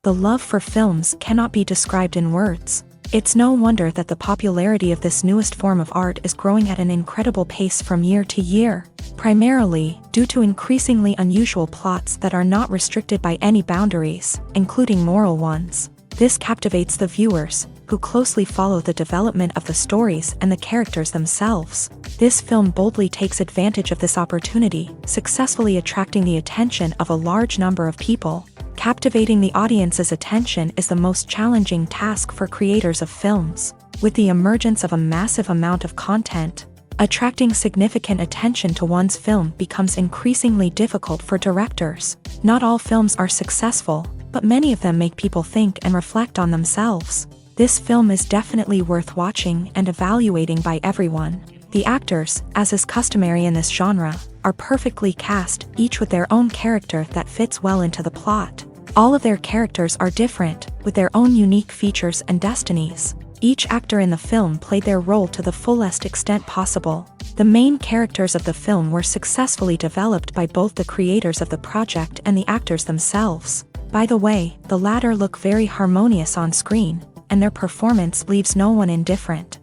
The love for films cannot be described in words. It's no wonder that the popularity of this newest form of art is growing at an incredible pace from year to year, primarily due to increasingly unusual plots that are not restricted by any boundaries, including moral ones. This captivates the viewers, who closely follow the development of the stories and the characters themselves. This film boldly takes advantage of this opportunity, successfully attracting the attention of a large number of people. Captivating the audience's attention is the most challenging task for creators of films. With the emergence of a massive amount of content, attracting significant attention to one's film becomes increasingly difficult for directors. Not all films are successful, but many of them make people think and reflect on themselves. This film is definitely worth watching and evaluating by everyone. The actors, as is customary in this genre, are perfectly cast, each with their own character that fits well into the plot. All of their characters are different, with their own unique features and destinies. Each actor in the film played their role to the fullest extent possible. The main characters of the film were successfully developed by both the creators of the project and the actors themselves. By the way, the latter look very harmonious on screen, and their performance leaves no one indifferent.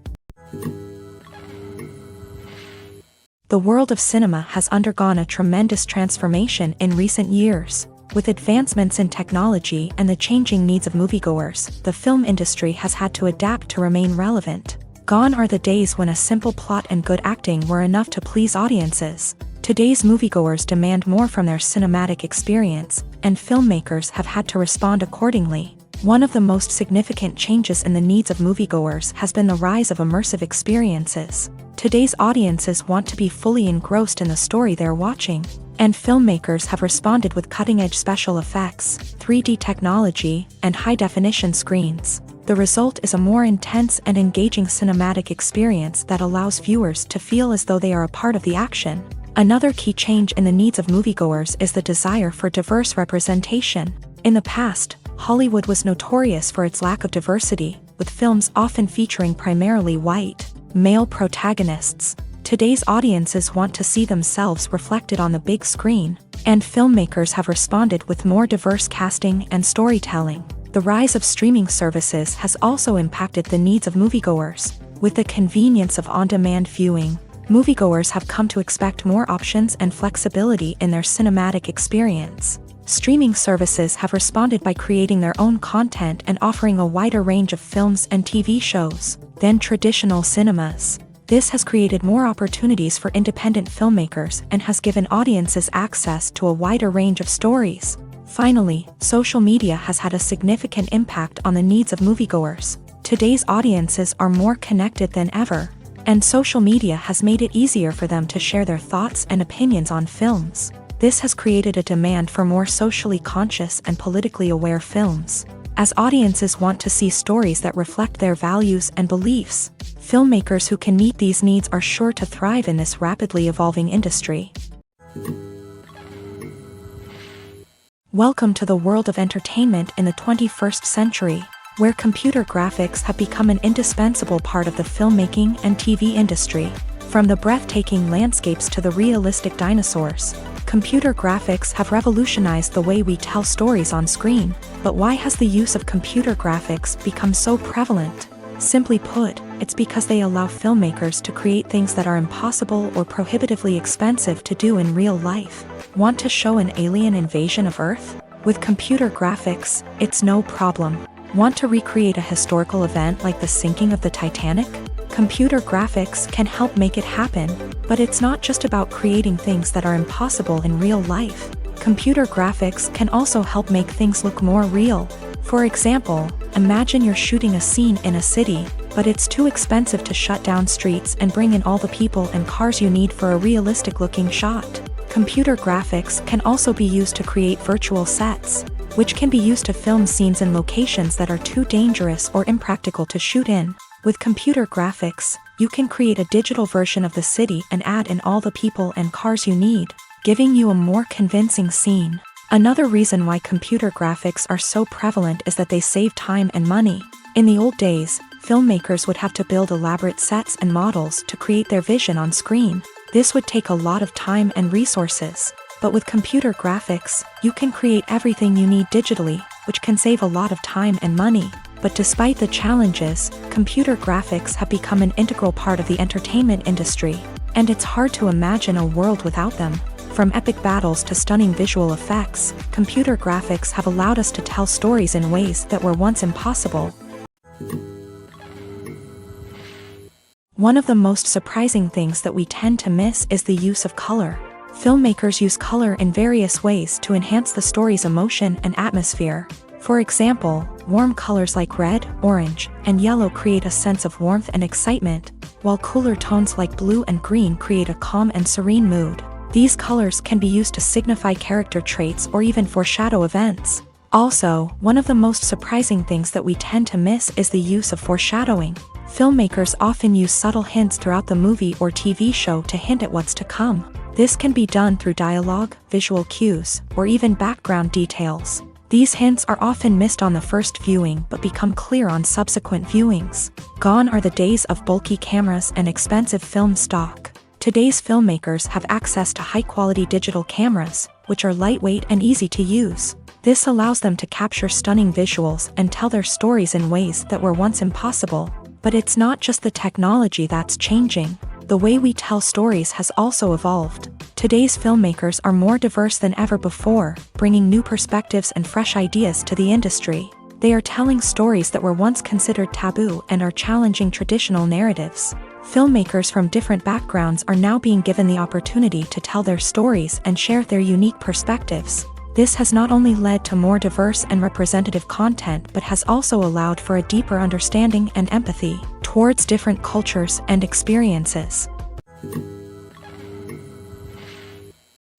The world of cinema has undergone a tremendous transformation in recent years. With advancements in technology and the changing needs of moviegoers, the film industry has had to adapt to remain relevant. Gone are the days when a simple plot and good acting were enough to please audiences. Today's moviegoers demand more from their cinematic experience, and filmmakers have had to respond accordingly. One of the most significant changes in the needs of moviegoers has been the rise of immersive experiences. Today's audiences want to be fully engrossed in the story they're watching, and filmmakers have responded with cutting-edge special effects, 3D technology, and high-definition screens. The result is a more intense and engaging cinematic experience that allows viewers to feel as though they are a part of the action. Another key change in the needs of moviegoers is the desire for diverse representation. In the past, Hollywood was notorious for its lack of diversity, with films often featuring primarily white, male protagonists. Today's audiences want to see themselves reflected on the big screen, and filmmakers have responded with more diverse casting and storytelling. The rise of streaming services has also impacted the needs of moviegoers. With the convenience of on-demand viewing, moviegoers have come to expect more options and flexibility in their cinematic experience. Streaming services have responded by creating their own content and offering a wider range of films and TV shows than traditional cinemas. This has created more opportunities for independent filmmakers and has given audiences access to a wider range of stories. Finally, social media has had a significant impact on the needs of moviegoers. Today's audiences are more connected than ever, and social media has made it easier for them to share their thoughts and opinions on films. This has created a demand for more socially conscious and politically aware films. As audiences want to see stories that reflect their values and beliefs, filmmakers who can meet these needs are sure to thrive in this rapidly evolving industry. Welcome to the world of entertainment in the 21st century, where computer graphics have become an indispensable part of the filmmaking and TV industry. From the breathtaking landscapes to the realistic dinosaurs, computer graphics have revolutionized the way we tell stories on screen. But why has the use of computer graphics become so prevalent? Simply put, it's because they allow filmmakers to create things that are impossible or prohibitively expensive to do in real life. Want to show an alien invasion of Earth? With computer graphics, it's no problem. Want to recreate a historical event like the sinking of the Titanic? Computer graphics can help make it happen, but it's not just about creating things that are impossible in real life. Computer graphics can also help make things look more real. For example, imagine you're shooting a scene in a city, but it's too expensive to shut down streets and bring in all the people and cars you need for a realistic-looking shot. Computer graphics can also be used to create virtual sets, which can be used to film scenes in locations that are too dangerous or impractical to shoot in. With computer graphics, you can create a digital version of the city and add in all the people and cars you need, giving you a more convincing scene. Another reason why computer graphics are so prevalent is that they save time and money. In the old days, filmmakers would have to build elaborate sets and models to create their vision on screen. This would take a lot of time and resources. But with computer graphics, you can create everything you need digitally, which can save a lot of time and money. But despite the challenges, computer graphics have become an integral part of the entertainment industry, and it's hard to imagine a world without them. From epic battles to stunning visual effects, computer graphics have allowed us to tell stories in ways that were once impossible. One of the most surprising things that we tend to miss is the use of color. Filmmakers use color in various ways to enhance the story's emotion and atmosphere. For example, warm colors like red, orange, and yellow create a sense of warmth and excitement, while cooler tones like blue and green create a calm and serene mood. These colors can be used to signify character traits or even foreshadow events. Also, one of the most surprising things that we tend to miss is the use of foreshadowing. Filmmakers often use subtle hints throughout the movie or TV show to hint at what's to come. This can be done through dialogue, visual cues, or even background details. These hints are often missed on the first viewing but become clear on subsequent viewings. Gone are the days of bulky cameras and expensive film stock. Today's filmmakers have access to high-quality digital cameras, which are lightweight and easy to use. This allows them to capture stunning visuals and tell their stories in ways that were once impossible. But it's not just the technology that's changing. The way we tell stories has also evolved. Today's filmmakers are more diverse than ever before, bringing new perspectives and fresh ideas to the industry. They are telling stories that were once considered taboo and are challenging traditional narratives. Filmmakers from different backgrounds are now being given the opportunity to tell their stories and share their unique perspectives. This has not only led to more diverse and representative content but has also allowed for a deeper understanding and empathy towards different cultures and experiences.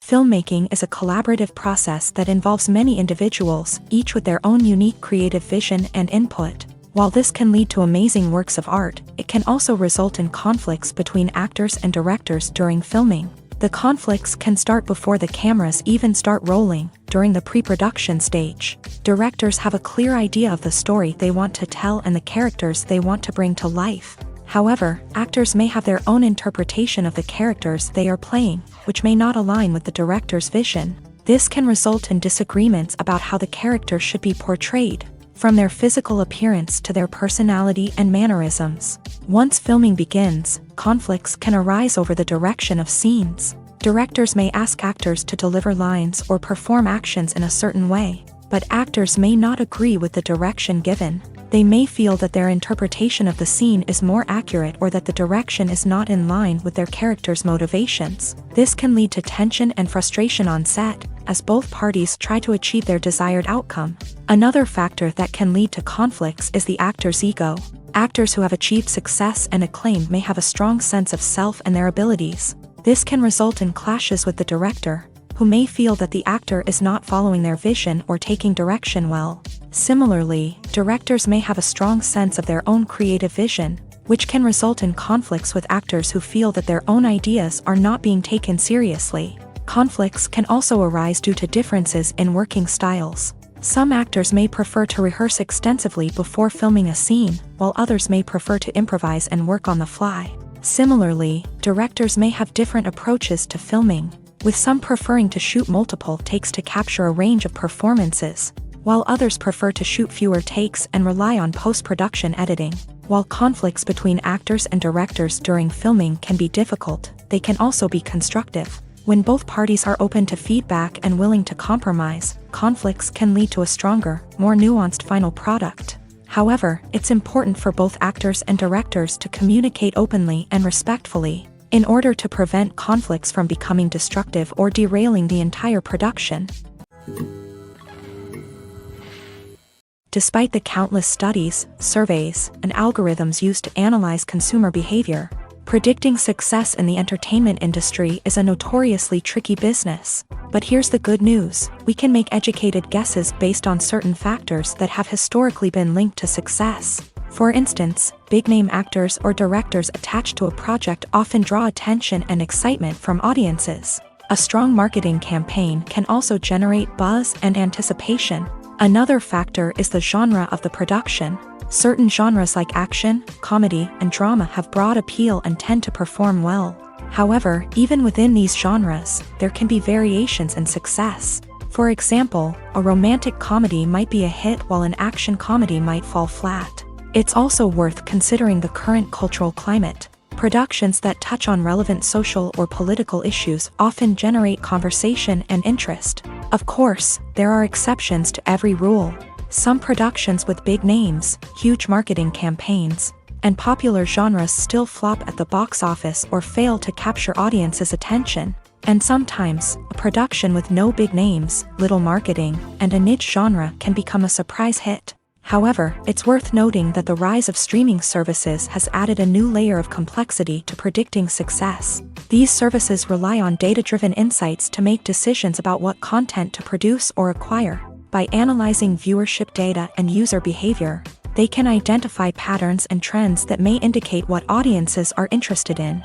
Filmmaking is a collaborative process that involves many individuals, each with their own unique creative vision and input. While this can lead to amazing works of art, it can also result in conflicts between actors and directors during filming. The conflicts can start before the cameras even start rolling, during the pre-production stage. Directors have a clear idea of the story they want to tell and the characters they want to bring to life. However, actors may have their own interpretation of the characters they are playing, which may not align with the director's vision. This can result in disagreements about how the character should be portrayed, from their physical appearance to their personality and mannerisms. Once filming begins, conflicts can arise over the direction of scenes. Directors may ask actors to deliver lines or perform actions in a certain way, but actors may not agree with the direction given. They may feel that their interpretation of the scene is more accurate or that the direction is not in line with their character's motivations. This can lead to tension and frustration on set, as both parties try to achieve their desired outcome. Another factor that can lead to conflicts is the actor's ego. Actors who have achieved success and acclaim may have a strong sense of self and their abilities. This can result in clashes with the director, who may feel that the actor is not following their vision or taking direction well. Similarly, directors may have a strong sense of their own creative vision, which can result in conflicts with actors who feel that their own ideas are not being taken seriously. Conflicts can also arise due to differences in working styles. Some actors may prefer to rehearse extensively before filming a scene, while others may prefer to improvise and work on the fly. Similarly, directors may have different approaches to filming, with some preferring to shoot multiple takes to capture a range of performances, while others prefer to shoot fewer takes and rely on post-production editing. While conflicts between actors and directors during filming can be difficult, they can also be constructive. When both parties are open to feedback and willing to compromise, conflicts can lead to a stronger, more nuanced final product. However, it's important for both actors and directors to communicate openly and respectfully, in order to prevent conflicts from becoming destructive or derailing the entire production. Despite the countless studies, surveys, and algorithms used to analyze consumer behavior, predicting success in the entertainment industry is a notoriously tricky business. But here's the good news: we can make educated guesses based on certain factors that have historically been linked to success. For instance, big-name actors or directors attached to a project often draw attention and excitement from audiences. A strong marketing campaign can also generate buzz and anticipation. Another factor is the genre of the production. Certain genres like action, comedy, and drama have broad appeal and tend to perform well. However, even within these genres, there can be variations in success. For example, a romantic comedy might be a hit while an action comedy might fall flat. It's also worth considering the current cultural climate. Productions that touch on relevant social or political issues often generate conversation and interest. Of course, there are exceptions to every rule. Some productions with big names, huge marketing campaigns, and popular genres still flop at the box office or fail to capture audiences' attention. And sometimes, a production with no big names, little marketing, and a niche genre can become a surprise hit. However, it's worth noting that the rise of streaming services has added a new layer of complexity to predicting success. These services rely on data-driven insights to make decisions about what content to produce or acquire. By analyzing viewership data and user behavior, they can identify patterns and trends that may indicate what audiences are interested in.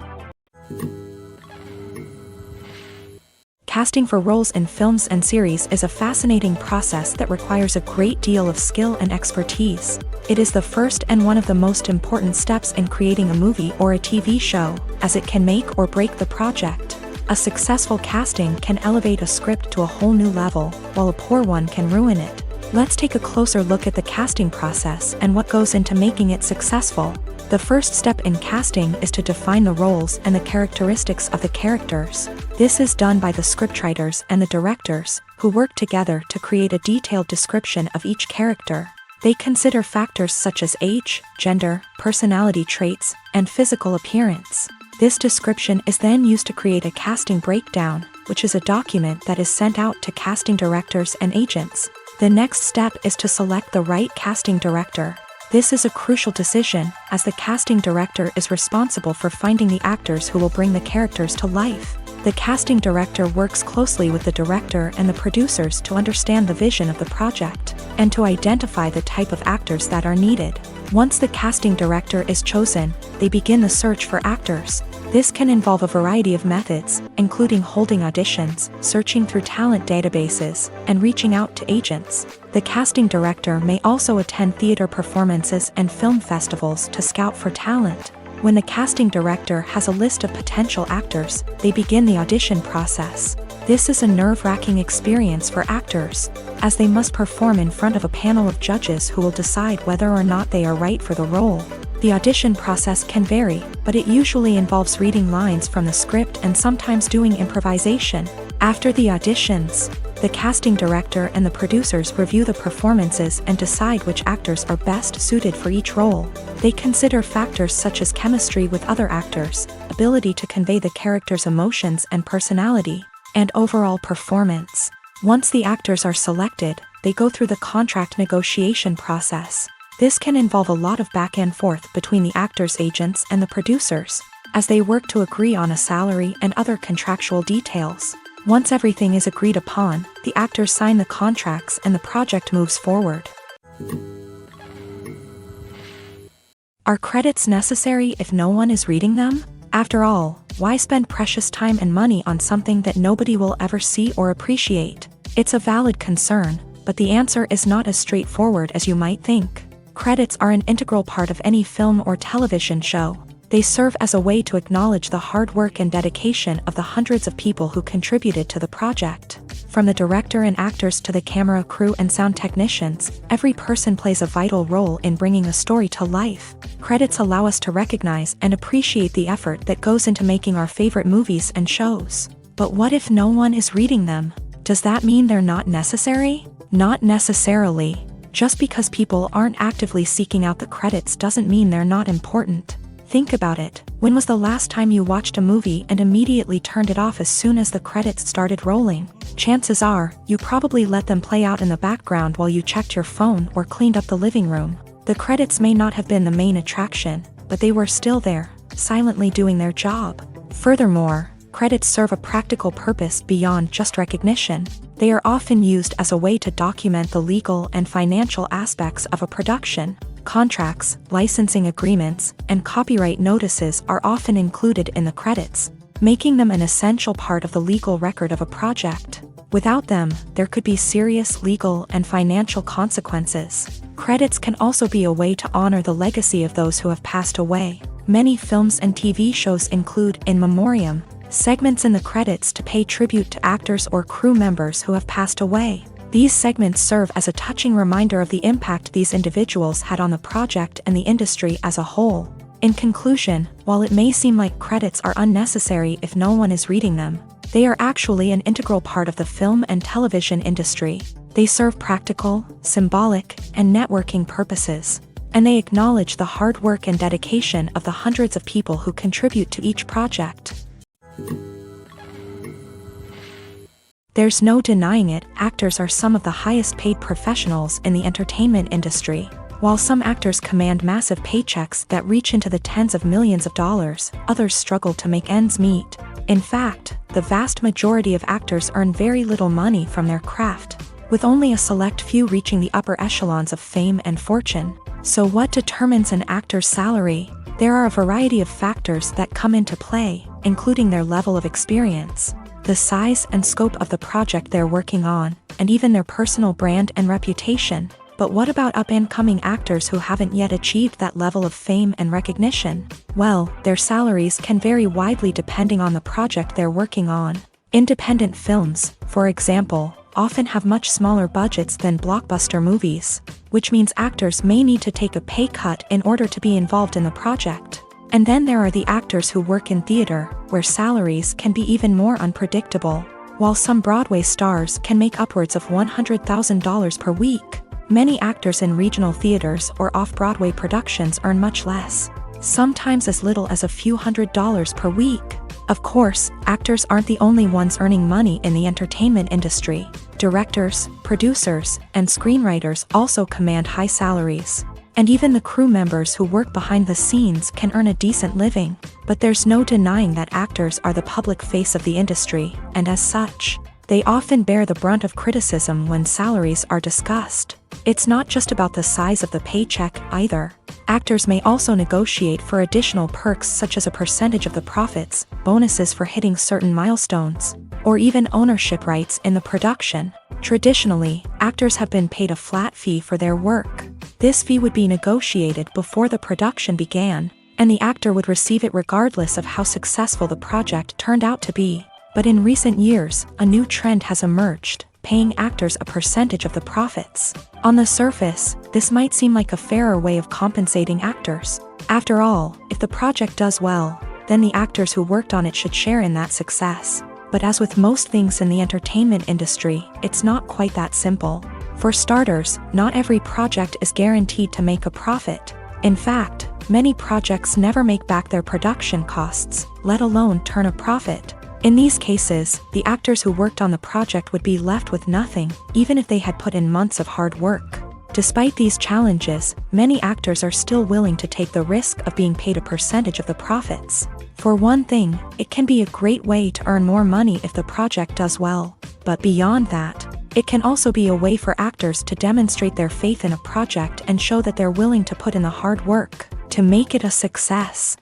Casting for roles in films and series is a fascinating process that requires a great deal of skill and expertise. It is the first and one of the most important steps in creating a movie or a TV show, as it can make or break the project. A successful casting can elevate a script to a whole new level, while a poor one can ruin it. Let's take a closer look at the casting process and what goes into making it successful. The first step in casting is to define the roles and the characteristics of the characters. This is done by the scriptwriters and the directors, who work together to create a detailed description of each character. They consider factors such as age, gender, personality traits, and physical appearance. This description is then used to create a casting breakdown, which is a document that is sent out to casting directors and agents. The next step is to select the right casting director. This is a crucial decision, as the casting director is responsible for finding the actors who will bring the characters to life. The casting director works closely with the director and the producers to understand the vision of the project, and to identify the type of actors that are needed. Once the casting director is chosen, they begin the search for actors. This can involve a variety of methods, including holding auditions, searching through talent databases, and reaching out to agents. The casting director may also attend theater performances and film festivals to scout for talent. When the casting director has a list of potential actors, they begin the audition process. This is a nerve-wracking experience for actors, as they must perform in front of a panel of judges who will decide whether or not they are right for the role. The audition process can vary, but it usually involves reading lines from the script and sometimes doing improvisation. After the auditions, the casting director and the producers review the performances and decide which actors are best suited for each role. They consider factors such as chemistry with other actors, ability to convey the character's emotions and personality, and overall performance. Once the actors are selected, they go through the contract negotiation process. This can involve a lot of back and forth between the actors' agents and the producers, as they work to agree on a salary and other contractual details. Once everything is agreed upon, the actors sign the contracts and the project moves forward. Are credits necessary if no one is reading them? After all, why spend precious time and money on something that nobody will ever see or appreciate? It's a valid concern, but the answer is not as straightforward as you might think. Credits are an integral part of any film or television show. They serve as a way to acknowledge the hard work and dedication of the hundreds of people who contributed to the project. From the director and actors to the camera crew and sound technicians, every person plays a vital role in bringing a story to life. Credits allow us to recognize and appreciate the effort that goes into making our favorite movies and shows. But what if no one is reading them? Does that mean they're not necessary? Not necessarily. Just because people aren't actively seeking out the credits doesn't mean they're not important. Think about it. When was the last time you watched a movie and immediately turned it off as soon as the credits started rolling? Chances are, you probably let them play out in the background while you checked your phone or cleaned up the living room. The credits may not have been the main attraction, but they were still there, silently doing their job. Furthermore, credits serve a practical purpose beyond just recognition. They are often used as a way to document the legal and financial aspects of a production. Contracts, licensing agreements, and copyright notices are often included in the credits, making them an essential part of the legal record of a project. Without them, there could be serious legal and financial consequences. Credits can also be a way to honor the legacy of those who have passed away. Many films and TV shows include in memoriam segments in the credits to pay tribute to actors or crew members who have passed away. These segments serve as a touching reminder of the impact these individuals had on the project and the industry as a whole. In conclusion, while it may seem like credits are unnecessary if no one is reading them, they are actually an integral part of the film and television industry. They serve practical, symbolic, and networking purposes, and they acknowledge the hard work and dedication of the hundreds of people who contribute to each project. There's no denying it, actors are some of the highest paid professionals in the entertainment industry. While some actors command massive paychecks that reach into the tens of millions of dollars, others struggle to make ends meet. In fact, the vast majority of actors earn very little money from their craft, with only a select few reaching the upper echelons of fame and fortune. So what determines an actor's salary? There are a variety of factors that come into play, including their level of experience, the size and scope of the project they're working on, and even their personal brand and reputation. But what about up-and-coming actors who haven't yet achieved that level of fame and recognition? Well, their salaries can vary widely depending on the project they're working on. Independent films, for example, often have much smaller budgets than blockbuster movies, which means actors may need to take a pay cut in order to be involved in the project. And then there are the actors who work in theater, where salaries can be even more unpredictable. While some Broadway stars can make upwards of $100,000 per week, many actors in regional theaters or off-Broadway productions earn much less, sometimes as little as a few $100s per week. Of course, actors aren't the only ones earning money in the entertainment industry. Directors, producers, and screenwriters also command high salaries. And even the crew members who work behind the scenes can earn a decent living. But there's no denying that actors are the public face of the industry, and as such, they often bear the brunt of criticism when salaries are discussed. It's not just about the size of the paycheck, either. Actors may also negotiate for additional perks such as a percentage of the profits, bonuses for hitting certain milestones, or even ownership rights in the production. Traditionally, actors have been paid a flat fee for their work. This fee would be negotiated before the production began, and the actor would receive it regardless of how successful the project turned out to be. But in recent years, a new trend has emerged, paying actors a percentage of the profits. On the surface, this might seem like a fairer way of compensating actors. After all, if the project does well, then the actors who worked on it should share in that success. But as with most things in the entertainment industry, it's not quite that simple. For starters, not every project is guaranteed to make a profit. In fact, many projects never make back their production costs, let alone turn a profit. In these cases, the actors who worked on the project would be left with nothing, even if they had put in months of hard work. Despite these challenges, many actors are still willing to take the risk of being paid a percentage of the profits. For one thing, it can be a great way to earn more money if the project does well. But beyond that, it can also be a way for actors to demonstrate their faith in a project and show that they're willing to put in the hard work to make it a success.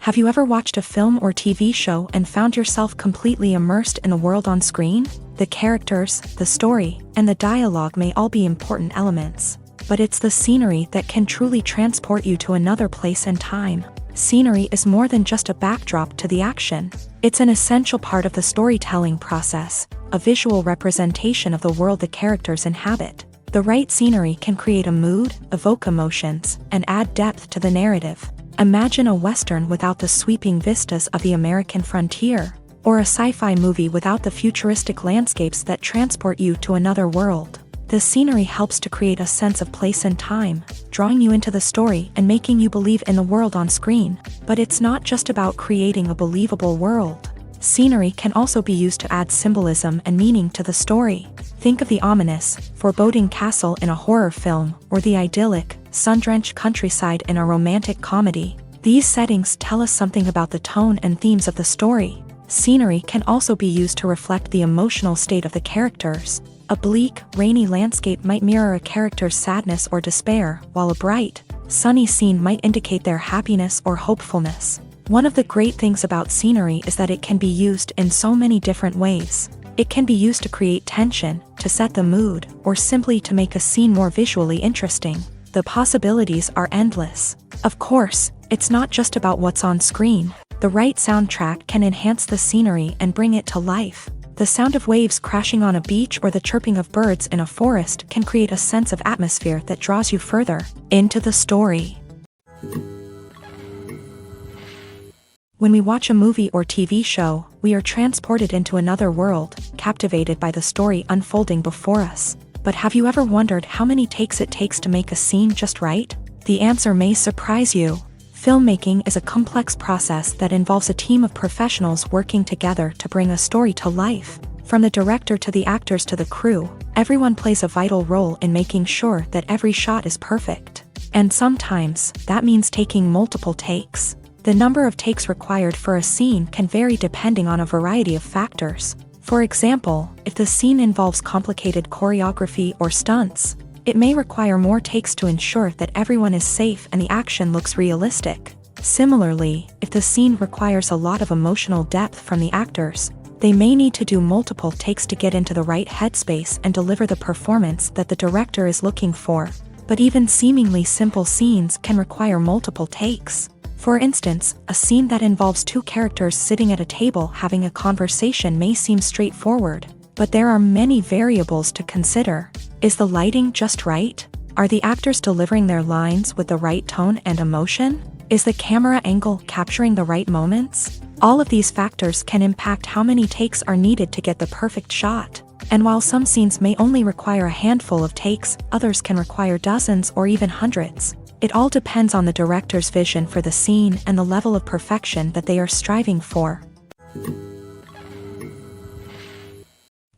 Have you ever watched a film or TV show and found yourself completely immersed in the world on screen? The characters, the story, and the dialogue may all be important elements, but it's the scenery that can truly transport you to another place and time. Scenery is more than just a backdrop to the action. It's an essential part of the storytelling process, a visual representation of the world the characters inhabit. The right scenery can create a mood, evoke emotions, and add depth to the narrative. Imagine a Western without the sweeping vistas of the American frontier. or a sci-fi movie without the futuristic landscapes that transport you to another world. The scenery helps to create a sense of place and time, drawing you into the story and making you believe in the world on screen. But it's not just about creating a believable world. Scenery can also be used to add symbolism and meaning to the story. Think of the ominous, foreboding castle in a horror film, or the idyllic, sun-drenched countryside in a romantic comedy. These settings tell us something about the tone and themes of the story. Scenery can also be used to reflect the emotional state of the characters. A bleak, rainy landscape might mirror a character's sadness or despair, while a bright, sunny scene might indicate their happiness or hopefulness. One of the great things about scenery is that it can be used in so many different ways. It can be used to create tension, to set the mood, or simply to make a scene more visually interesting. The possibilities are endless. Of course, it's not just about what's on screen. The right soundtrack can enhance the scenery and bring it to life. The sound of waves crashing on a beach or the chirping of birds in a forest can create a sense of atmosphere that draws you further into the story. When we watch a movie or TV show, we are transported into another world, captivated by the story unfolding before us. But have you ever wondered how many takes it takes to make a scene just right? The answer may surprise you. Filmmaking is a complex process that involves a team of professionals working together to bring a story to life. From the director to the actors to the crew, everyone plays a vital role in making sure that every shot is perfect. And sometimes, that means taking multiple takes. The number of takes required for a scene can vary depending on a variety of factors. For example, if the scene involves complicated choreography or stunts, it may require more takes to ensure that everyone is safe and the action looks realistic. Similarly, if the scene requires a lot of emotional depth from the actors, they may need to do multiple takes to get into the right headspace and deliver the performance that the director is looking for. But even seemingly simple scenes can require multiple takes. For instance, a scene that involves two characters sitting at a table having a conversation may seem straightforward, but there are many variables to consider. Is the lighting just right? Are the actors delivering their lines with the right tone and emotion? Is the camera angle capturing the right moments? All of these factors can impact how many takes are needed to get the perfect shot. And while some scenes may only require a handful of takes, others can require dozens or even hundreds. It all depends on the director's vision for the scene and the level of perfection that they are striving for.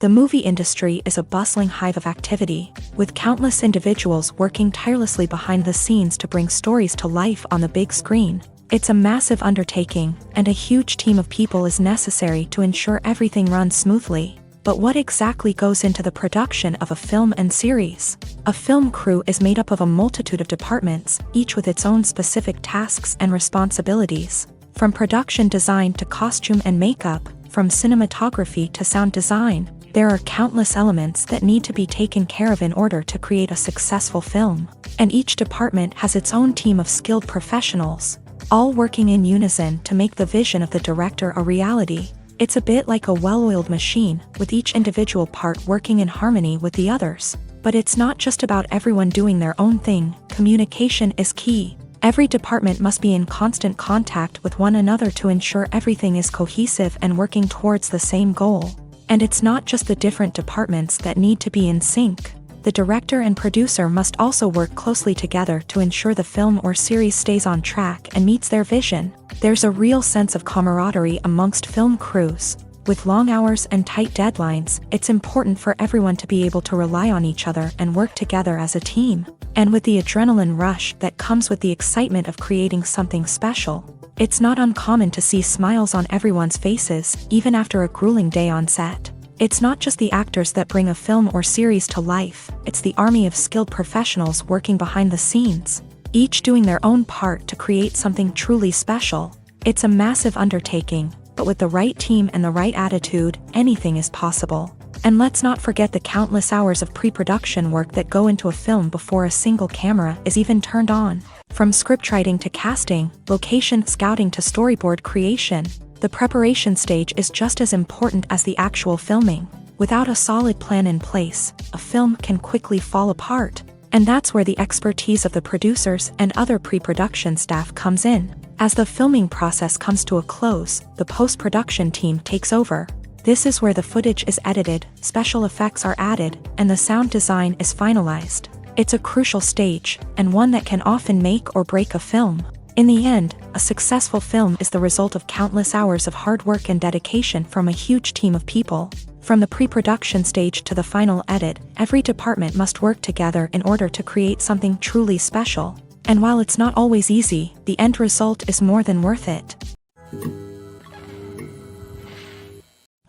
The movie industry is a bustling hive of activity, with countless individuals working tirelessly behind the scenes to bring stories to life on the big screen. It's a massive undertaking, and a huge team of people is necessary to ensure everything runs smoothly. But what exactly goes into the production of a film and series? A film crew is made up of a multitude of departments, each with its own specific tasks and responsibilities. From production design to costume and makeup, from cinematography to sound design, there are countless elements that need to be taken care of in order to create a successful film. And each department has its own team of skilled professionals, all working in unison to make the vision of the director a reality. It's a bit like a well-oiled machine, with each individual part working in harmony with the others. But it's not just about everyone doing their own thing. Communication is key. Every department must be in constant contact with one another to ensure everything is cohesive and working towards the same goal. And it's not just the different departments that need to be in sync. The director and producer must also work closely together to ensure the film or series stays on track and meets their vision. There's a real sense of camaraderie amongst film crews. With long hours and tight deadlines, it's important for everyone to be able to rely on each other and work together as a team. And with the adrenaline rush that comes with the excitement of creating something special, it's not uncommon to see smiles on everyone's faces, even after a grueling day on set. It's not just the actors that bring a film or series to life, it's the army of skilled professionals working behind the scenes, each doing their own part to create something truly special. It's a massive undertaking, but with the right team and the right attitude, anything is possible. And let's not forget the countless hours of pre-production work that go into a film before a single camera is even turned on. From scriptwriting to casting, location scouting to storyboard creation, the preparation stage is just as important as the actual filming. Without a solid plan in place, a film can quickly fall apart. And that's where the expertise of the producers and other pre-production staff comes in. As the filming process comes to a close, the post-production team takes over. This is where the footage is edited, special effects are added, and the sound design is finalized. It's a crucial stage, and one that can often make or break a film. In the end, a successful film is the result of countless hours of hard work and dedication from a huge team of people. From the pre-production stage to the final edit, every department must work together in order to create something truly special. And while it's not always easy, the end result is more than worth it.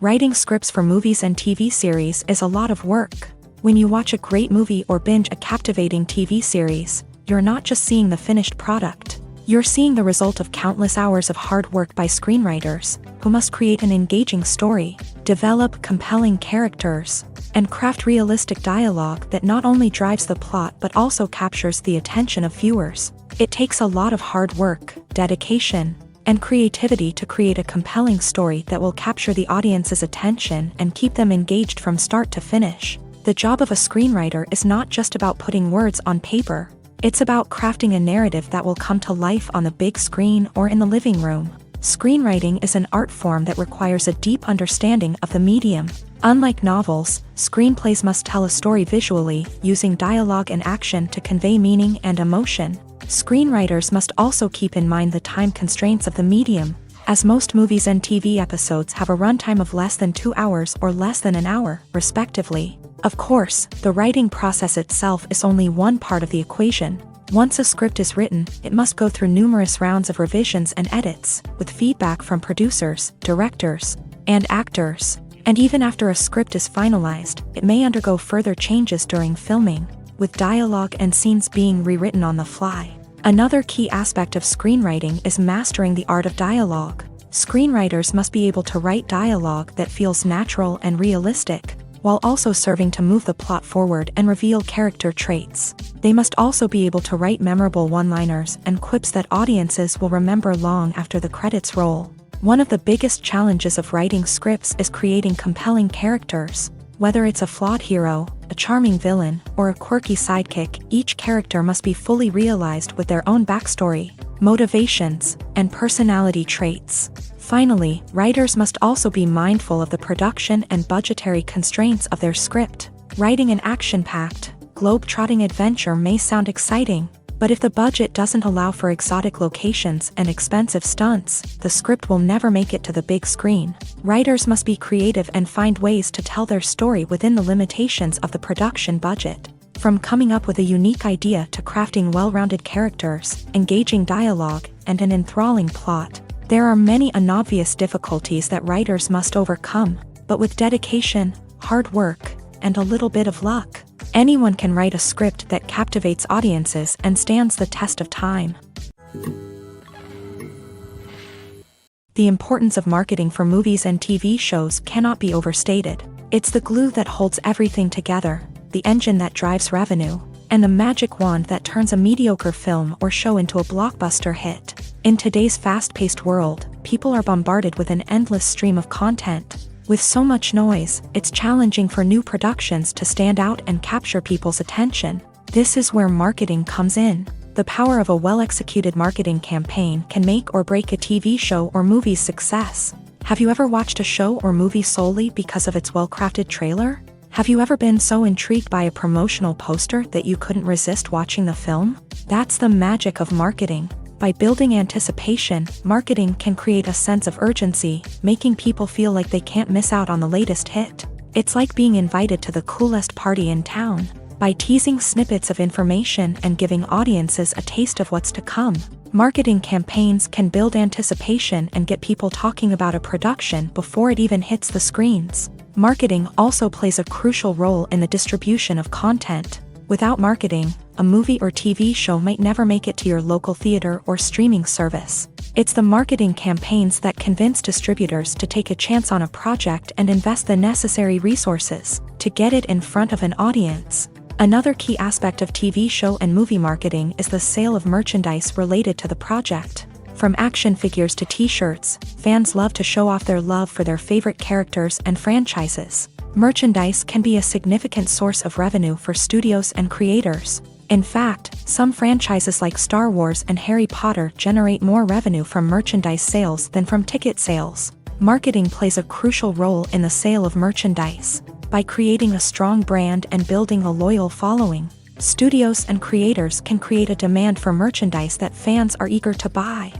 Writing scripts for movies and TV series is a lot of work. When you watch a great movie or binge a captivating TV series, you're not just seeing the finished product. You're seeing the result of countless hours of hard work by screenwriters, who must create an engaging story, develop compelling characters, and craft realistic dialogue that not only drives the plot but also captures the attention of viewers. It takes a lot of hard work, dedication, and creativity to create a compelling story that will capture the audience's attention and keep them engaged from start to finish. The job of a screenwriter is not just about putting words on paper. It's about crafting a narrative that will come to life on the big screen or in the living room. Screenwriting is an art form that requires a deep understanding of the medium. Unlike novels, screenplays must tell a story visually, using dialogue and action to convey meaning and emotion. Screenwriters must also keep in mind the time constraints of the medium, as most movies and TV episodes have a runtime of less than 2 hours or less than an hour, respectively. Of course, the writing process itself is only one part of the equation. Once a script is written, it must go through numerous rounds of revisions and edits, with feedback from producers, directors, and actors. And even after a script is finalized, it may undergo further changes during filming, with dialogue and scenes being rewritten on the fly. Another key aspect of screenwriting is mastering the art of dialogue. Screenwriters must be able to write dialogue that feels natural and realistic, while also serving to move the plot forward and reveal character traits. They must also be able to write memorable one-liners and quips that audiences will remember long after the credits roll. One of the biggest challenges of writing scripts is creating compelling characters. Whether it's a flawed hero, a charming villain, or a quirky sidekick, each character must be fully realized with their own backstory, motivations, and personality traits. Finally, writers must also be mindful of the production and budgetary constraints of their script. Writing an action-packed, globe-trotting adventure may sound exciting, but if the budget doesn't allow for exotic locations and expensive stunts, the script will never make it to the big screen. Writers must be creative and find ways to tell their story within the limitations of the production budget. From coming up with a unique idea to crafting well-rounded characters, engaging dialogue, and an enthralling plot, there are many unobvious difficulties that writers must overcome, but with dedication, hard work, and a little bit of luck, anyone can write a script that captivates audiences and stands the test of time. The importance of marketing for movies and TV shows cannot be overstated. It's the glue that holds everything together, the engine that drives revenue, and the magic wand that turns a mediocre film or show into a blockbuster hit. In today's fast-paced world, people are bombarded with an endless stream of content. With so much noise, it's challenging for new productions to stand out and capture people's attention. This is where marketing comes in. The power of a well-executed marketing campaign can make or break a TV show or movie's success. Have you ever watched a show or movie solely because of its well-crafted trailer? Have you ever been so intrigued by a promotional poster that you couldn't resist watching the film? That's the magic of marketing. By building anticipation, marketing can create a sense of urgency, making people feel like they can't miss out on the latest hit. It's like being invited to the coolest party in town. By teasing snippets of information and giving audiences a taste of what's to come, marketing campaigns can build anticipation and get people talking about a production before it even hits the screens. Marketing also plays a crucial role in the distribution of content. Without marketing, a movie or TV show might never make it to your local theater or streaming service. It's the marketing campaigns that convince distributors to take a chance on a project and invest the necessary resources to get it in front of an audience. Another key aspect of TV show and movie marketing is the sale of merchandise related to the project. From action figures to t-shirts, fans love to show off their love for their favorite characters and franchises. Merchandise can be a significant source of revenue for studios and creators. In fact, some franchises like Star Wars and Harry Potter generate more revenue from merchandise sales than from ticket sales. Marketing plays a crucial role in the sale of merchandise. By creating a strong brand and building a loyal following, studios and creators can create a demand for merchandise that fans are eager to buy.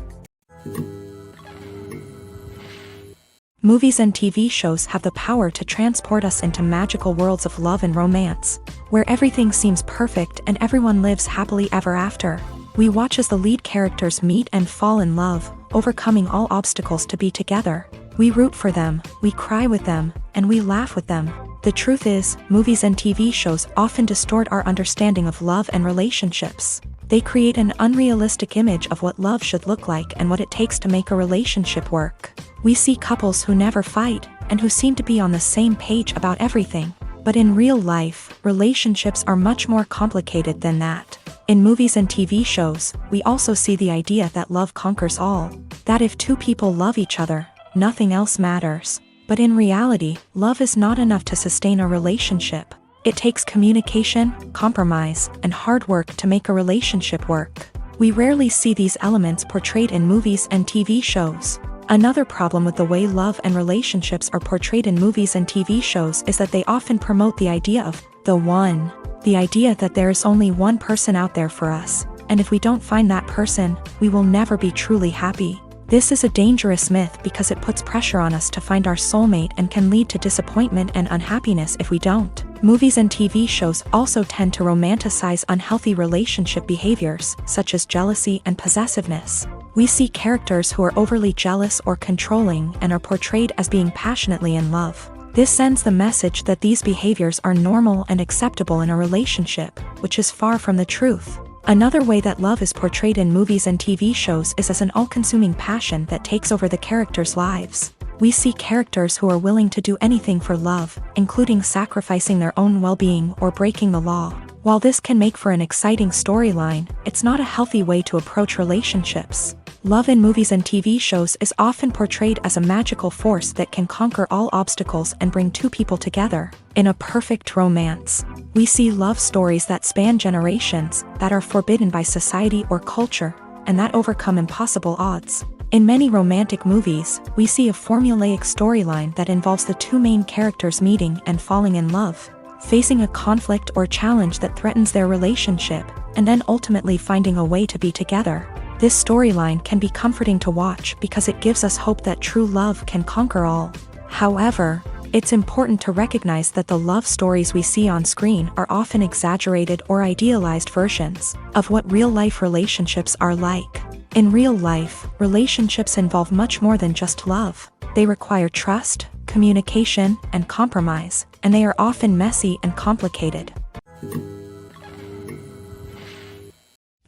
Movies and TV shows have the power to transport us into magical worlds of love and romance, where everything seems perfect and everyone lives happily ever after. We watch as the lead characters meet and fall in love, overcoming all obstacles to be together. We root for them, we cry with them, and we laugh with them. The truth is, movies and TV shows often distort our understanding of love and relationships. They create an unrealistic image of what love should look like and what it takes to make a relationship work. We see couples who never fight, and who seem to be on the same page about everything. But in real life, relationships are much more complicated than that. In movies and TV shows, we also see the idea that love conquers all. That if two people love each other, nothing else matters. But in reality, love is not enough to sustain a relationship. It takes communication, compromise, and hard work to make a relationship work. We rarely see these elements portrayed in movies and TV shows. Another problem with the way love and relationships are portrayed in movies and TV shows is that they often promote the idea of the one. The idea that there is only one person out there for us, and if we don't find that person, we will never be truly happy. This is a dangerous myth because it puts pressure on us to find our soulmate and can lead to disappointment and unhappiness if we don't. Movies and TV shows also tend to romanticize unhealthy relationship behaviors, such as jealousy and possessiveness. We see characters who are overly jealous or controlling and are portrayed as being passionately in love. This sends the message that these behaviors are normal and acceptable in a relationship, which is far from the truth. Another way that love is portrayed in movies and TV shows is as an all-consuming passion that takes over the characters' lives. We see characters who are willing to do anything for love, including sacrificing their own well-being or breaking the law. While this can make for an exciting storyline, it's not a healthy way to approach relationships. Love in movies and TV shows is often portrayed as a magical force that can conquer all obstacles and bring two people together. In a perfect romance, we see love stories that span generations, that are forbidden by society or culture, and that overcome impossible odds. In many romantic movies, we see a formulaic storyline that involves the two main characters meeting and falling in love, facing a conflict or challenge that threatens their relationship, and then ultimately finding a way to be together. This storyline can be comforting to watch because it gives us hope that true love can conquer all. However, it's important to recognize that the love stories we see on screen are often exaggerated or idealized versions of what real-life relationships are like. In real life, relationships involve much more than just love. They require trust, communication, and compromise, and they are often messy and complicated.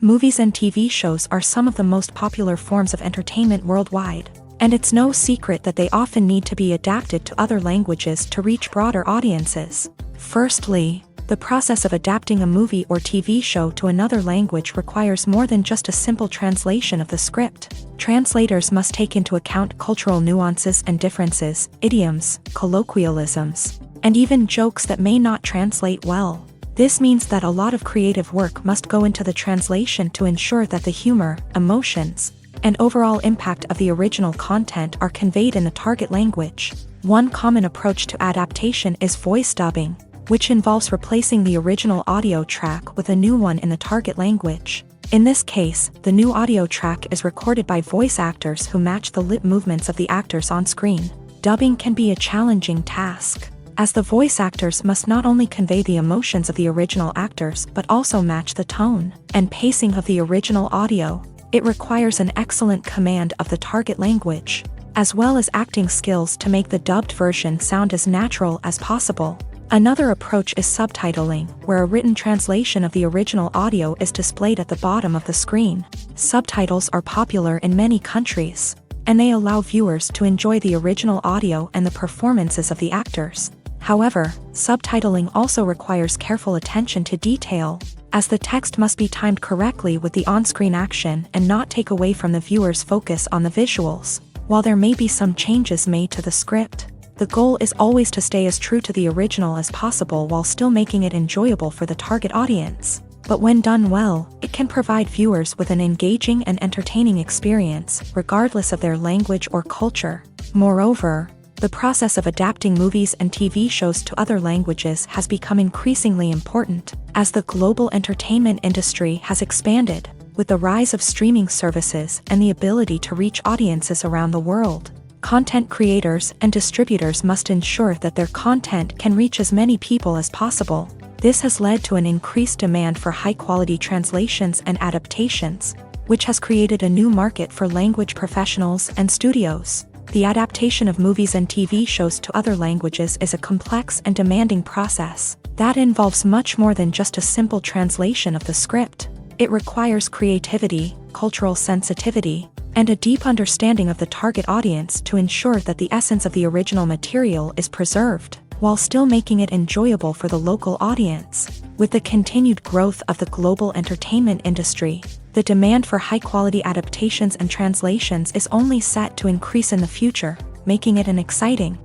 Movies and TV shows are some of the most popular forms of entertainment worldwide, and it's no secret that they often need to be adapted to other languages to reach broader audiences. Firstly, the process of adapting a movie or TV show to another language requires more than just a simple translation of the script. Translators must take into account cultural nuances and differences, idioms, colloquialisms, and even jokes that may not translate well. This means that a lot of creative work must go into the translation to ensure that the humor, emotions, and overall impact of the original content are conveyed in the target language. One common approach to adaptation is voice dubbing, which involves replacing the original audio track with a new one in the target language. In this case, the new audio track is recorded by voice actors who match the lip movements of the actors on screen. Dubbing can be a challenging task, as the voice actors must not only convey the emotions of the original actors but also match the tone and pacing of the original audio. It requires an excellent command of the target language, as well as acting skills to make the dubbed version sound as natural as possible. Another approach is subtitling, where a written translation of the original audio is displayed at the bottom of the screen. Subtitles are popular in many countries, and they allow viewers to enjoy the original audio and the performances of the actors. However, subtitling also requires careful attention to detail, as the text must be timed correctly with the on-screen action and not take away from the viewer's focus on the visuals. While there may be some changes made to the script, the goal is always to stay as true to the original as possible while still making it enjoyable for the target audience. But when done well, it can provide viewers with an engaging and entertaining experience, regardless of their language or culture. Moreover, the process of adapting movies and TV shows to other languages has become increasingly important, as the global entertainment industry has expanded, with the rise of streaming services and the ability to reach audiences around the world. Content creators and distributors must ensure that their content can reach as many people as possible. This has led to an increased demand for high-quality translations and adaptations, which has created a new market for language professionals and studios. The adaptation of movies and TV shows to other languages is a complex and demanding process that involves much more than just a simple translation of the script. It requires creativity, cultural sensitivity, and a deep understanding of the target audience to ensure that the essence of the original material is preserved, while still making it enjoyable for the local audience. With the continued growth of the global entertainment industry, the demand for high-quality adaptations and translations is only set to increase in the future, making it an exciting.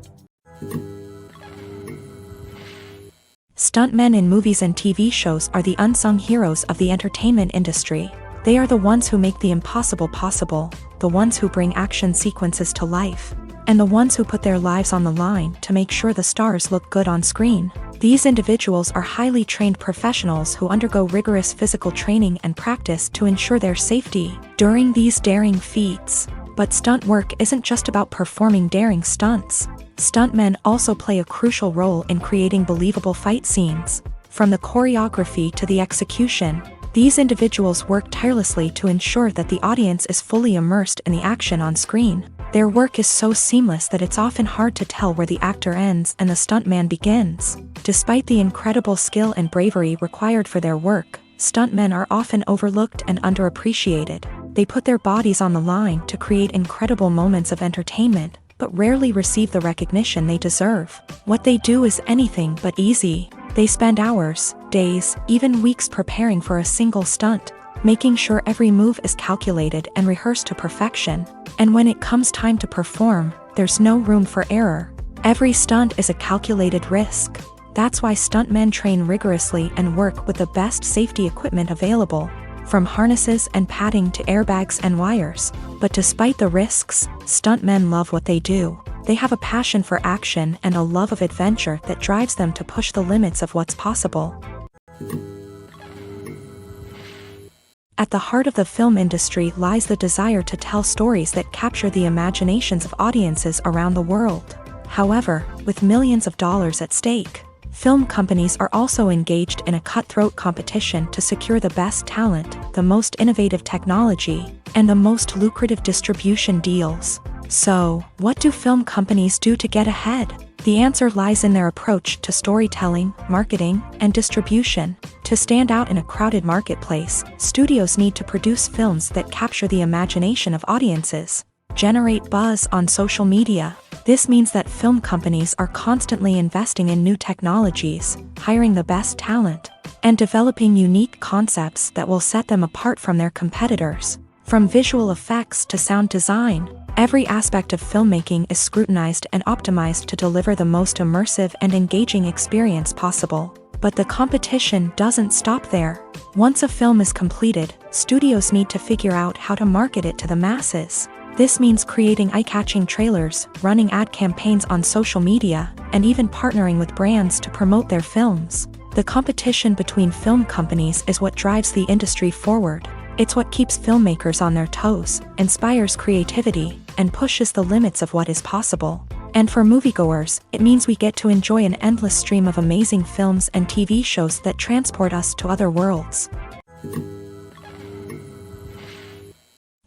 Stuntmen in movies and TV shows are the unsung heroes of the entertainment industry. They are the ones who make the impossible possible, the ones who bring action sequences to life, and the ones who put their lives on the line to make sure the stars look good on screen. These individuals are highly trained professionals who undergo rigorous physical training and practice to ensure their safety during these daring feats. But stunt work isn't just about performing daring stunts. Stuntmen also play a crucial role in creating believable fight scenes. From the choreography to the execution, these individuals work tirelessly to ensure that the audience is fully immersed in the action on screen. Their work is so seamless that it's often hard to tell where the actor ends and the stuntman begins. Despite the incredible skill and bravery required for their work, stuntmen are often overlooked and underappreciated. They put their bodies on the line to create incredible moments of entertainment, but rarely receive the recognition they deserve. What they do is anything but easy. They spend hours, days, even weeks preparing for a single stunt, making sure every move is calculated and rehearsed to perfection. And when it comes time to perform, there's no room for error. Every stunt is a calculated risk. That's why stuntmen train rigorously and work with the best safety equipment available, from harnesses and padding to airbags and wires. But despite the risks, stuntmen love what they do. They have a passion for action and a love of adventure that drives them to push the limits of what's possible. At the heart of the film industry lies the desire to tell stories that capture the imaginations of audiences around the world. However, with millions of dollars at stake, film companies are also engaged in a cutthroat competition to secure the best talent, the most innovative technology, and the most lucrative distribution deals. So, what do film companies do to get ahead? The answer lies in their approach to storytelling, marketing, and distribution. To stand out in a crowded marketplace, studios need to produce films that capture the imagination of audiences, generate buzz on social media. This means that film companies are constantly investing in new technologies, hiring the best talent, and developing unique concepts that will set them apart from their competitors. From visual effects to sound design, every aspect of filmmaking is scrutinized and optimized to deliver the most immersive and engaging experience possible. But the competition doesn't stop there. Once a film is completed, studios need to figure out how to market it to the masses. This means creating eye-catching trailers, running ad campaigns on social media, and even partnering with brands to promote their films. The competition between film companies is what drives the industry forward. It's what keeps filmmakers on their toes, inspires creativity, and pushes the limits of what is possible. And for moviegoers, it means we get to enjoy an endless stream of amazing films and TV shows that transport us to other worlds.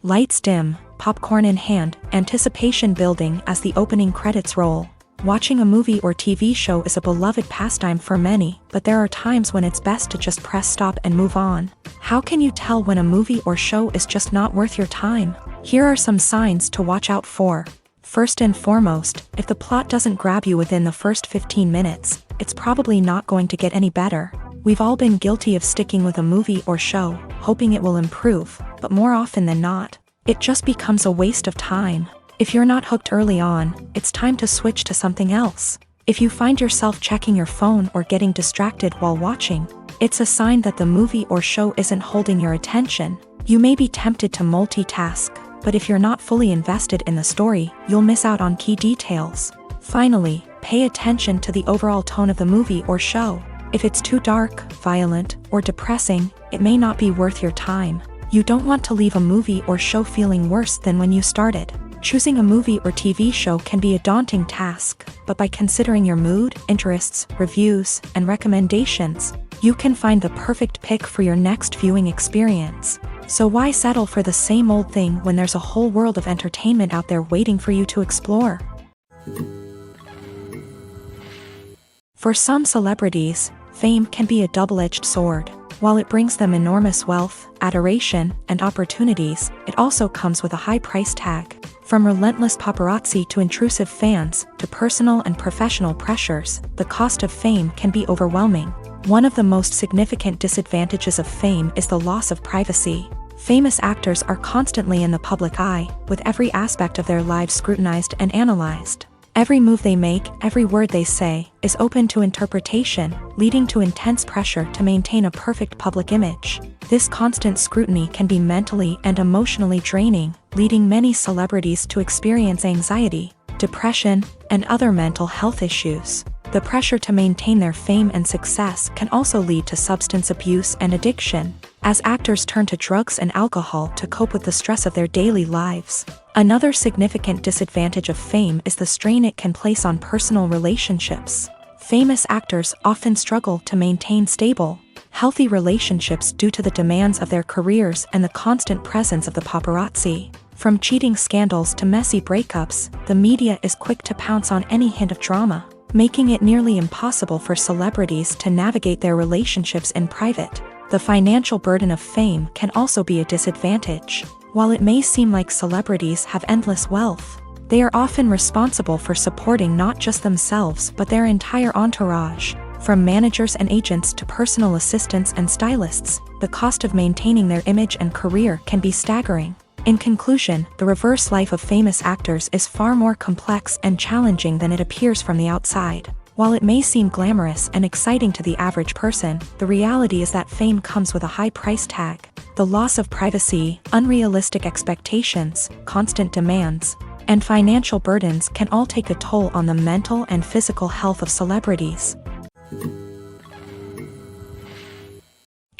Lights dim, popcorn in hand, anticipation building as the opening credits roll. Watching a movie or TV show is a beloved pastime for many, but there are times when it's best to just press stop and move on. How can you tell when a movie or show is just not worth your time? Here are some signs to watch out for. First and foremost, if the plot doesn't grab you within the first 15 minutes, it's probably not going to get any better. We've all been guilty of sticking with a movie or show, hoping it will improve, but more often than not, it just becomes a waste of time. If you're not hooked early on, it's time to switch to something else. If you find yourself checking your phone or getting distracted while watching, It's a sign that the movie or show isn't holding your attention. You may be tempted to multitask, but if you're not fully invested in the story, you'll miss out on key details. Finally, pay attention to the overall tone of the movie or show. If it's too dark, violent, or depressing, it may not be worth your time. You don't want to leave a movie or show feeling worse than when you started. Choosing a movie or TV show can be a daunting task, but by considering your mood, interests, reviews, and recommendations, you can find the perfect pick for your next viewing experience. So why settle for the same old thing when there's a whole world of entertainment out there waiting for you to explore? For some celebrities, fame can be a double-edged sword. While it brings them enormous wealth, adoration, and opportunities, it also comes with a high price tag. From relentless paparazzi to intrusive fans, to personal and professional pressures, the cost of fame can be overwhelming. One of the most significant disadvantages of fame is the loss of privacy. Famous actors are constantly in the public eye, with every aspect of their lives scrutinized and analyzed. Every move they make, every word they say, is open to interpretation, leading to intense pressure to maintain a perfect public image. This constant scrutiny can be mentally and emotionally draining, leading many celebrities to experience anxiety, depression, and other mental health issues. The pressure to maintain their fame and success can also lead to substance abuse and addiction, as actors turn to drugs and alcohol to cope with the stress of their daily lives. Another significant disadvantage of fame is the strain it can place on personal relationships. Famous actors often struggle to maintain stable, healthy relationships due to the demands of their careers and the constant presence of the paparazzi. From cheating scandals to messy breakups, the media is quick to pounce on any hint of drama, making it nearly impossible for celebrities to navigate their relationships in private. The financial burden of fame can also be a disadvantage. While it may seem like celebrities have endless wealth, they are often responsible for supporting not just themselves but their entire entourage. From managers and agents to personal assistants and stylists, the cost of maintaining their image and career can be staggering. In conclusion, the reverse life of famous actors is far more complex and challenging than it appears from the outside. While it may seem glamorous and exciting to the average person, the reality is that fame comes with a high price tag. The loss of privacy, unrealistic expectations, constant demands, and financial burdens can all take a toll on the mental and physical health of celebrities.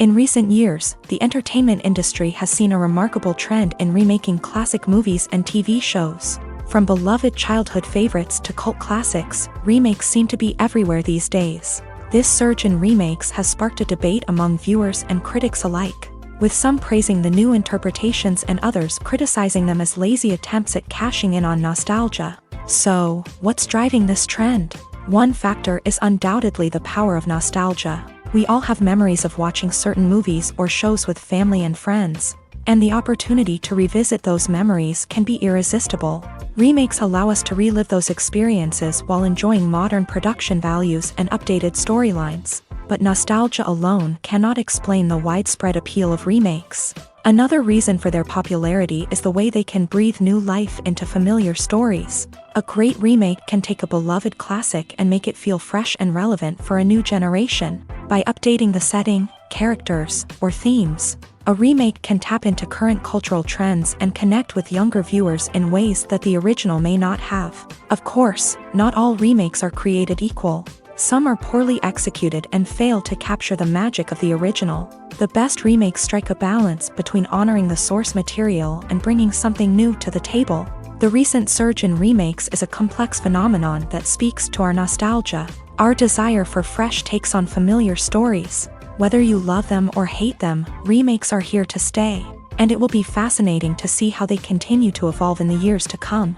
In recent years, the entertainment industry has seen a remarkable trend in remaking classic movies and TV shows. From beloved childhood favorites to cult classics, remakes seem to be everywhere these days. This surge in remakes has sparked a debate among viewers and critics alike, with some praising the new interpretations and others criticizing them as lazy attempts at cashing in on nostalgia. So, what's driving this trend? One factor is undoubtedly the power of nostalgia. We all have memories of watching certain movies or shows with family and friends, and the opportunity to revisit those memories can be irresistible. Remakes allow us to relive those experiences while enjoying modern production values and updated storylines. But nostalgia alone cannot explain the widespread appeal of remakes. Another reason for their popularity is the way they can breathe new life into familiar stories. A great remake can take a beloved classic and make it feel fresh and relevant for a new generation. By updating the setting, characters, or themes, a remake can tap into current cultural trends and connect with younger viewers in ways that the original may not have. Of course, not all remakes are created equal. Some are poorly executed and fail to capture the magic of the original. The best remakes strike a balance between honoring the source material and bringing something new to the table. The recent surge in remakes is a complex phenomenon that speaks to our nostalgia, our desire for fresh takes on familiar stories. Whether you love them or hate them, remakes are here to stay, and it will be fascinating to see how they continue to evolve in the years to come.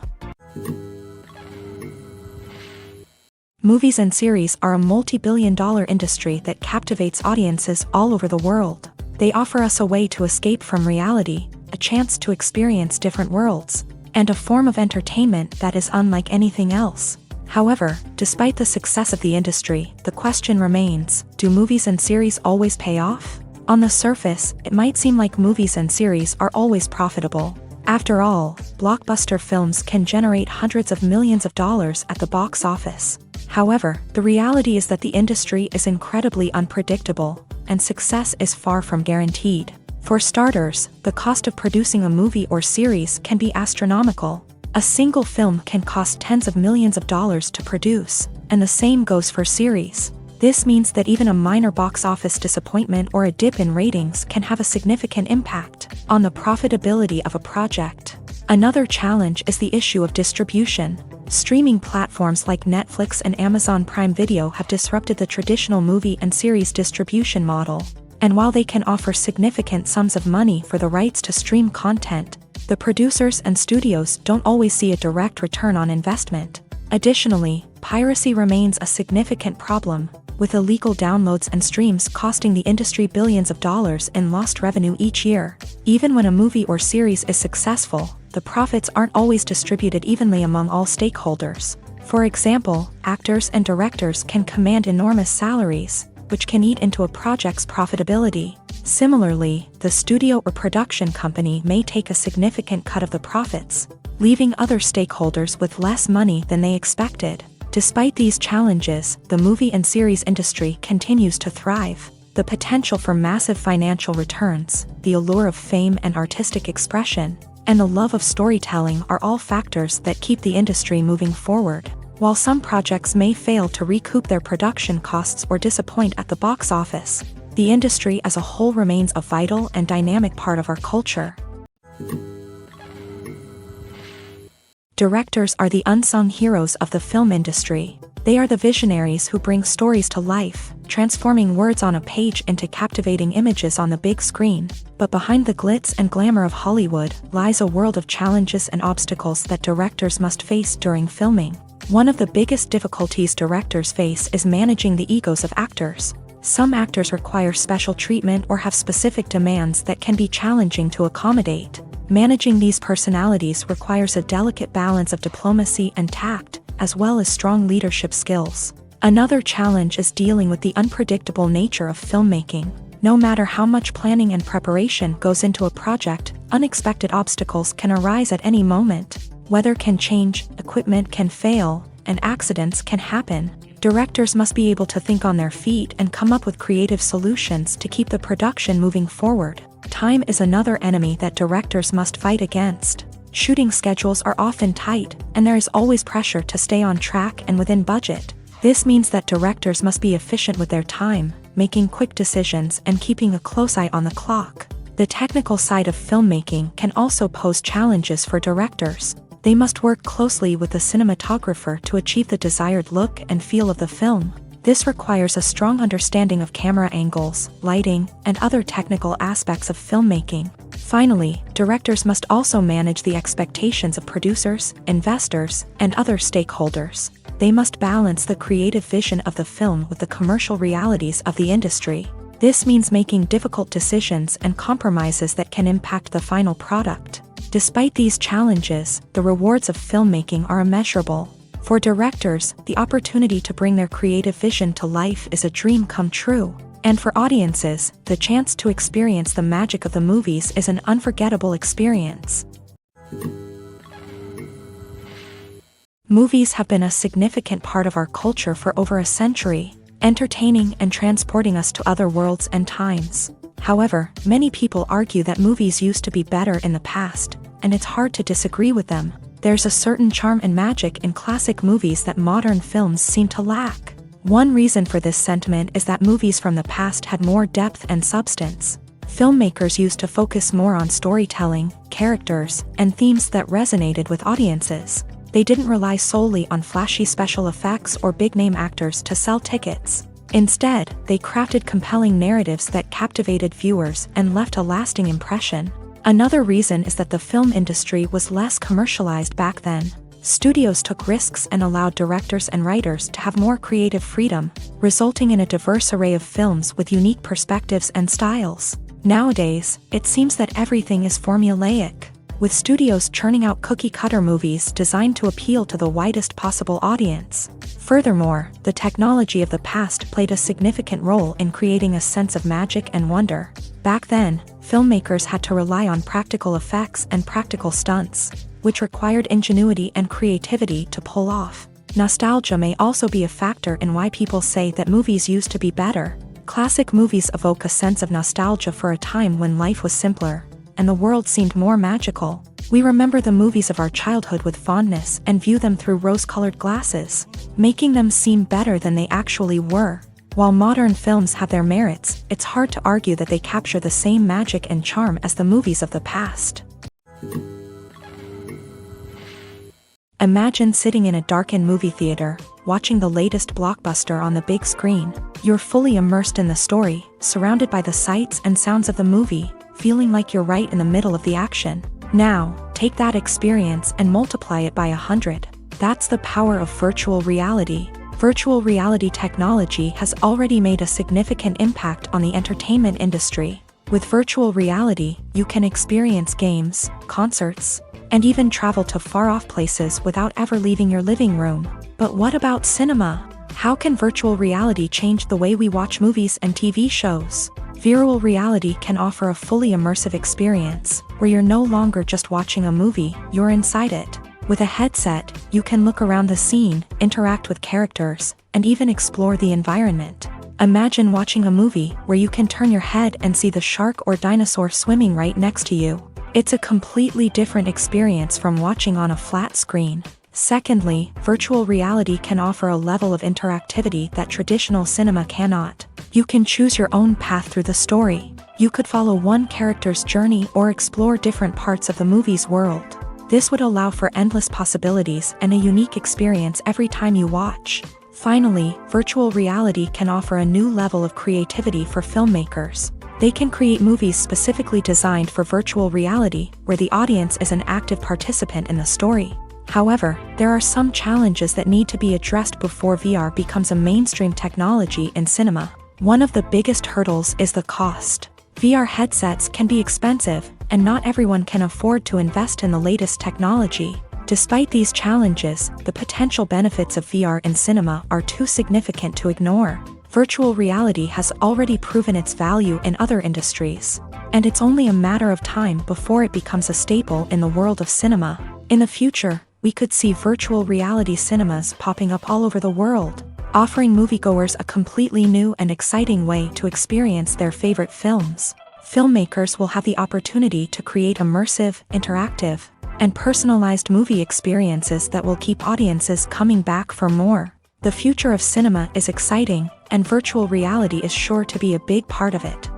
Movies and series are a multi-billion-dollar industry that captivates audiences all over the world. They offer us a way to escape from reality, a chance to experience different worlds, and a form of entertainment that is unlike anything else. However, despite the success of the industry, the question remains, do movies and series always pay off? On the surface, it might seem like movies and series are always profitable. After all, blockbuster films can generate hundreds of millions of dollars at the box office. However, the reality is that the industry is incredibly unpredictable. and success is far from guaranteed. For starters, the cost of producing a movie or series can be astronomical. A single film can cost tens of millions of dollars to produce, and the same goes for series. This means that even a minor box office disappointment or a dip in ratings can have a significant impact on the profitability of a project. Another challenge is the issue of distribution. Streaming platforms like Netflix and Amazon Prime Video have disrupted the traditional movie and series distribution model. And while they can offer significant sums of money for the rights to stream content, the producers and studios don't always see a direct return on investment. Additionally, piracy remains a significant problem, with illegal downloads and streams costing the industry billions of dollars in lost revenue each year. Even when a movie or series is successful, the profits aren't always distributed evenly among all stakeholders. For example, actors and directors can command enormous salaries, which can eat into a project's profitability. Similarly, the studio or production company may take a significant cut of the profits, leaving other stakeholders with less money than they expected. Despite these challenges, the movie and series industry continues to thrive. The potential for massive financial returns, the allure of fame and artistic expression, and the love of storytelling are all factors that keep the industry moving forward. While some projects may fail to recoup their production costs or disappoint at the box office, the industry as a whole remains a vital and dynamic part of our culture. Directors are the unsung heroes of the film industry. They are the visionaries who bring stories to life, transforming words on a page into captivating images on the big screen. But behind the glitz and glamour of Hollywood lies a world of challenges and obstacles that directors must face during filming. One of the biggest difficulties directors face is managing the egos of actors. Some actors require special treatment or have specific demands that can be challenging to accommodate. Managing these personalities requires a delicate balance of diplomacy and tact, as well as strong leadership skills. Another challenge is dealing with the unpredictable nature of filmmaking. No matter how much planning and preparation goes into a project, unexpected obstacles can arise at any moment. Weather can change, equipment can fail, and accidents can happen. Directors must be able to think on their feet and come up with creative solutions to keep the production moving forward. Time is another enemy that directors must fight against. Shooting schedules are often tight, and there is always pressure to stay on track and within budget. This means that directors must be efficient with their time, making quick decisions and keeping a close eye on the clock. The technical side of filmmaking can also pose challenges for directors. They must work closely with the cinematographer to achieve the desired look and feel of the film. This requires a strong understanding of camera angles, lighting, and other technical aspects of filmmaking. Finally, directors must also manage the expectations of producers, investors, and other stakeholders. They must balance the creative vision of the film with the commercial realities of the industry. This means making difficult decisions and compromises that can impact the final product. Despite these challenges, the rewards of filmmaking are immeasurable. For directors, the opportunity to bring their creative vision to life is a dream come true. And for audiences, the chance to experience the magic of the movies is an unforgettable experience. Movies have been a significant part of our culture for over a century, entertaining and transporting us to other worlds and times. However, many people argue that movies used to be better in the past, and it's hard to disagree with them. There's a certain charm and magic in classic movies that modern films seem to lack. One reason for this sentiment is that movies from the past had more depth and substance. Filmmakers used to focus more on storytelling, characters, and themes that resonated with audiences. They didn't rely solely on flashy special effects or big-name actors to sell tickets. Instead, they crafted compelling narratives that captivated viewers and left a lasting impression. Another reason is that the film industry was less commercialized back then. Studios took risks and allowed directors and writers to have more creative freedom, resulting in a diverse array of films with unique perspectives and styles. Nowadays, it seems that everything is formulaic, with studios churning out cookie-cutter movies designed to appeal to the widest possible audience. Furthermore, the technology of the past played a significant role in creating a sense of magic and wonder. Back then, filmmakers had to rely on practical effects and practical stunts, which required ingenuity and creativity to pull off. Nostalgia may also be a factor in why people say that movies used to be better. Classic movies evoke a sense of nostalgia for a time when life was simpler, and the world seemed more magical. We remember the movies of our childhood with fondness and view them through rose-colored glasses, making them seem better than they actually were. While modern films have their merits, it's hard to argue that they capture the same magic and charm as the movies of the past. Imagine sitting in a darkened movie theater, watching the latest blockbuster on the big screen. You're fully immersed in the story, surrounded by the sights and sounds of the movie, feeling like you're right in the middle of the action. Now, take that experience and multiply it by 100. That's the power of virtual reality. Virtual reality technology has already made a significant impact on the entertainment industry. With virtual reality, you can experience games, concerts, and even travel to far-off places without ever leaving your living room. But what about cinema? How can virtual reality change the way we watch movies and TV shows? Virtual reality can offer a fully immersive experience, where you're no longer just watching a movie, you're inside it. With a headset, you can look around the scene, interact with characters, and even explore the environment. Imagine watching a movie where you can turn your head and see the shark or dinosaur swimming right next to you. It's a completely different experience from watching on a flat screen. Secondly, virtual reality can offer a level of interactivity that traditional cinema cannot. You can choose your own path through the story. You could follow one character's journey or explore different parts of the movie's world. This would allow for endless possibilities and a unique experience every time you watch. Finally, virtual reality can offer a new level of creativity for filmmakers. They can create movies specifically designed for virtual reality, where the audience is an active participant in the story. However, there are some challenges that need to be addressed before VR becomes a mainstream technology in cinema. One of the biggest hurdles is the cost. VR headsets can be expensive, and not everyone can afford to invest in the latest technology. Despite these challenges, the potential benefits of VR in cinema are too significant to ignore. Virtual reality has already proven its value in other industries, and it's only a matter of time before it becomes a staple in the world of cinema. In the future, we could see virtual reality cinemas popping up all over the world, offering moviegoers a completely new and exciting way to experience their favorite films. Filmmakers will have the opportunity to create immersive, interactive, and personalized movie experiences that will keep audiences coming back for more. The future of cinema is exciting, and virtual reality is sure to be a big part of it.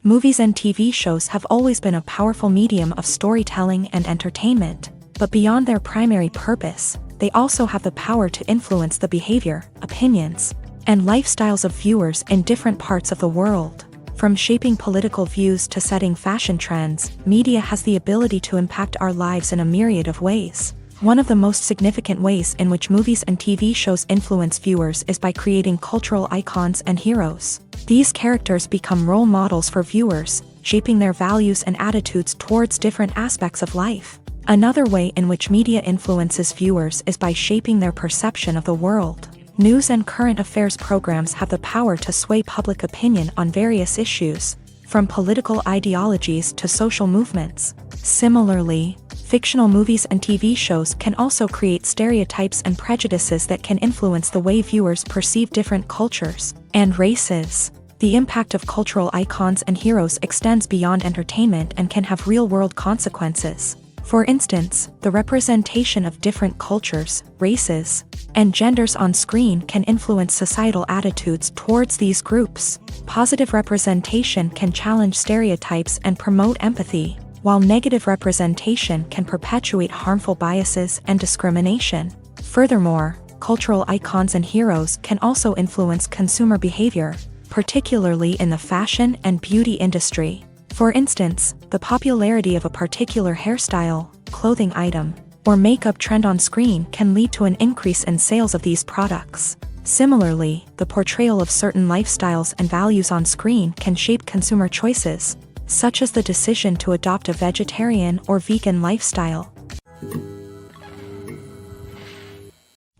Movies and TV shows have always been a powerful medium of storytelling and entertainment, but beyond their primary purpose, they also have the power to influence the behavior, opinions, and lifestyles of viewers in different parts of the world. From shaping political views to setting fashion trends, media has the ability to impact our lives in a myriad of ways. One of the most significant ways in which movies and TV shows influence viewers is by creating cultural icons and heroes. These characters become role models for viewers, shaping their values and attitudes towards different aspects of life. Another way in which media influences viewers is by shaping their perception of the world. News and current affairs programs have the power to sway public opinion on various issues, from political ideologies to social movements. Similarly, fictional movies and TV shows can also create stereotypes and prejudices that can influence the way viewers perceive different cultures and races. The impact of cultural icons and heroes extends beyond entertainment and can have real-world consequences. For instance, the representation of different cultures, races, and genders on screen can influence societal attitudes towards these groups. Positive representation can challenge stereotypes and promote empathy, while negative representation can perpetuate harmful biases and discrimination. Furthermore, cultural icons and heroes can also influence consumer behavior, particularly in the fashion and beauty industry. For instance, the popularity of a particular hairstyle, clothing item, or makeup trend on screen can lead to an increase in sales of these products. Similarly, the portrayal of certain lifestyles and values on screen can shape consumer choices, such as the decision to adopt a vegetarian or vegan lifestyle.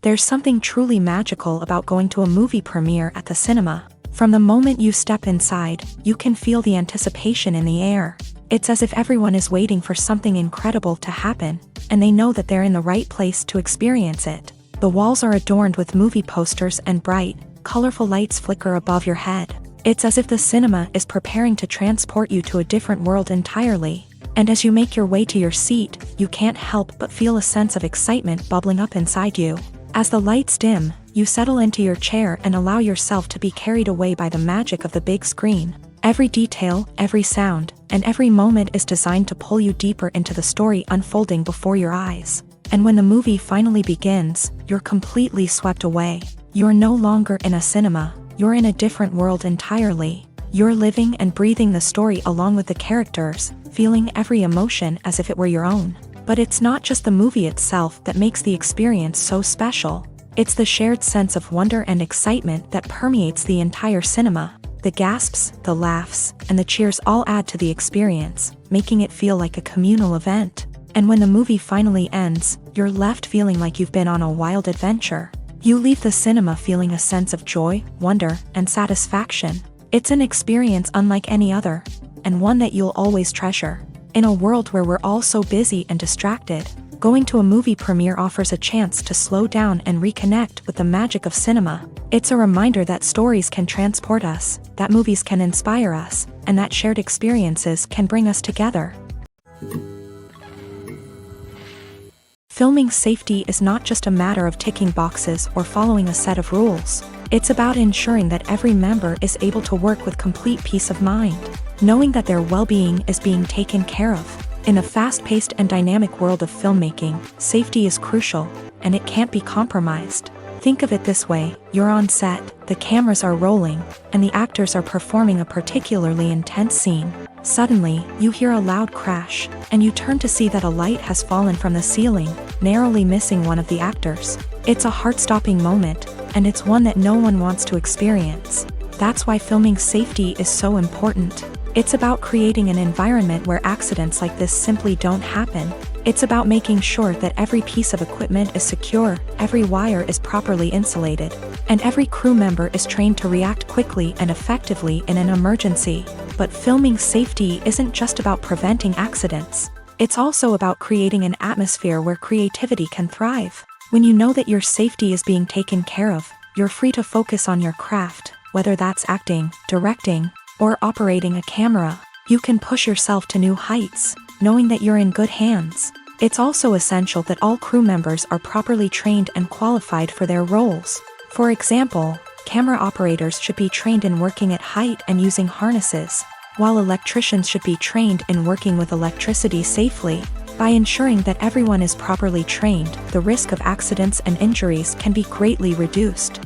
There's something truly magical about going to a movie premiere at the cinema. From the moment you step inside, you can feel the anticipation in the air. It's as if everyone is waiting for something incredible to happen, and they know that they're in the right place to experience it. The walls are adorned with movie posters and bright, colorful lights flicker above your head. It's as if the cinema is preparing to transport you to a different world entirely. And as you make your way to your seat, you can't help but feel a sense of excitement bubbling up inside you. As the lights dim, you settle into your chair and allow yourself to be carried away by the magic of the big screen. Every detail, every sound, and every moment is designed to pull you deeper into the story unfolding before your eyes. And when the movie finally begins, you're completely swept away. You're no longer in a cinema, you're in a different world entirely. You're living and breathing the story along with the characters, feeling every emotion as if it were your own. But it's not just the movie itself that makes the experience so special. It's the shared sense of wonder and excitement that permeates the entire cinema. The gasps, the laughs, and the cheers all add to the experience, making it feel like a communal event. And when the movie finally ends, you're left feeling like you've been on a wild adventure. You leave the cinema feeling a sense of joy, wonder, and satisfaction. It's an experience unlike any other, and one that you'll always treasure. In a world where we're all so busy and distracted, going to a movie premiere offers a chance to slow down and reconnect with the magic of cinema. It's a reminder that stories can transport us, that movies can inspire us, and that shared experiences can bring us together. Filming safety is not just a matter of ticking boxes or following a set of rules. It's about ensuring that every member is able to work with complete peace of mind, knowing that their well-being is being taken care of. In a fast-paced and dynamic world of filmmaking, safety is crucial, and it can't be compromised. Think of it this way: you're on set, the cameras are rolling, and the actors are performing a particularly intense scene. Suddenly, you hear a loud crash, and you turn to see that a light has fallen from the ceiling, narrowly missing one of the actors. It's a heart-stopping moment, and it's one that no one wants to experience. That's why filming safety is so important. It's about creating an environment where accidents like this simply don't happen. It's about making sure that every piece of equipment is secure, every wire is properly insulated, and every crew member is trained to react quickly and effectively in an emergency. But filming safety isn't just about preventing accidents. It's also about creating an atmosphere where creativity can thrive. When you know that your safety is being taken care of, you're free to focus on your craft, whether that's acting, directing, or operating a camera. You can push yourself to new heights, knowing that you're in good hands. It's also essential that all crew members are properly trained and qualified for their roles. For example, camera operators should be trained in working at height and using harnesses, while electricians should be trained in working with electricity safely. By ensuring that everyone is properly trained, the risk of accidents and injuries can be greatly reduced.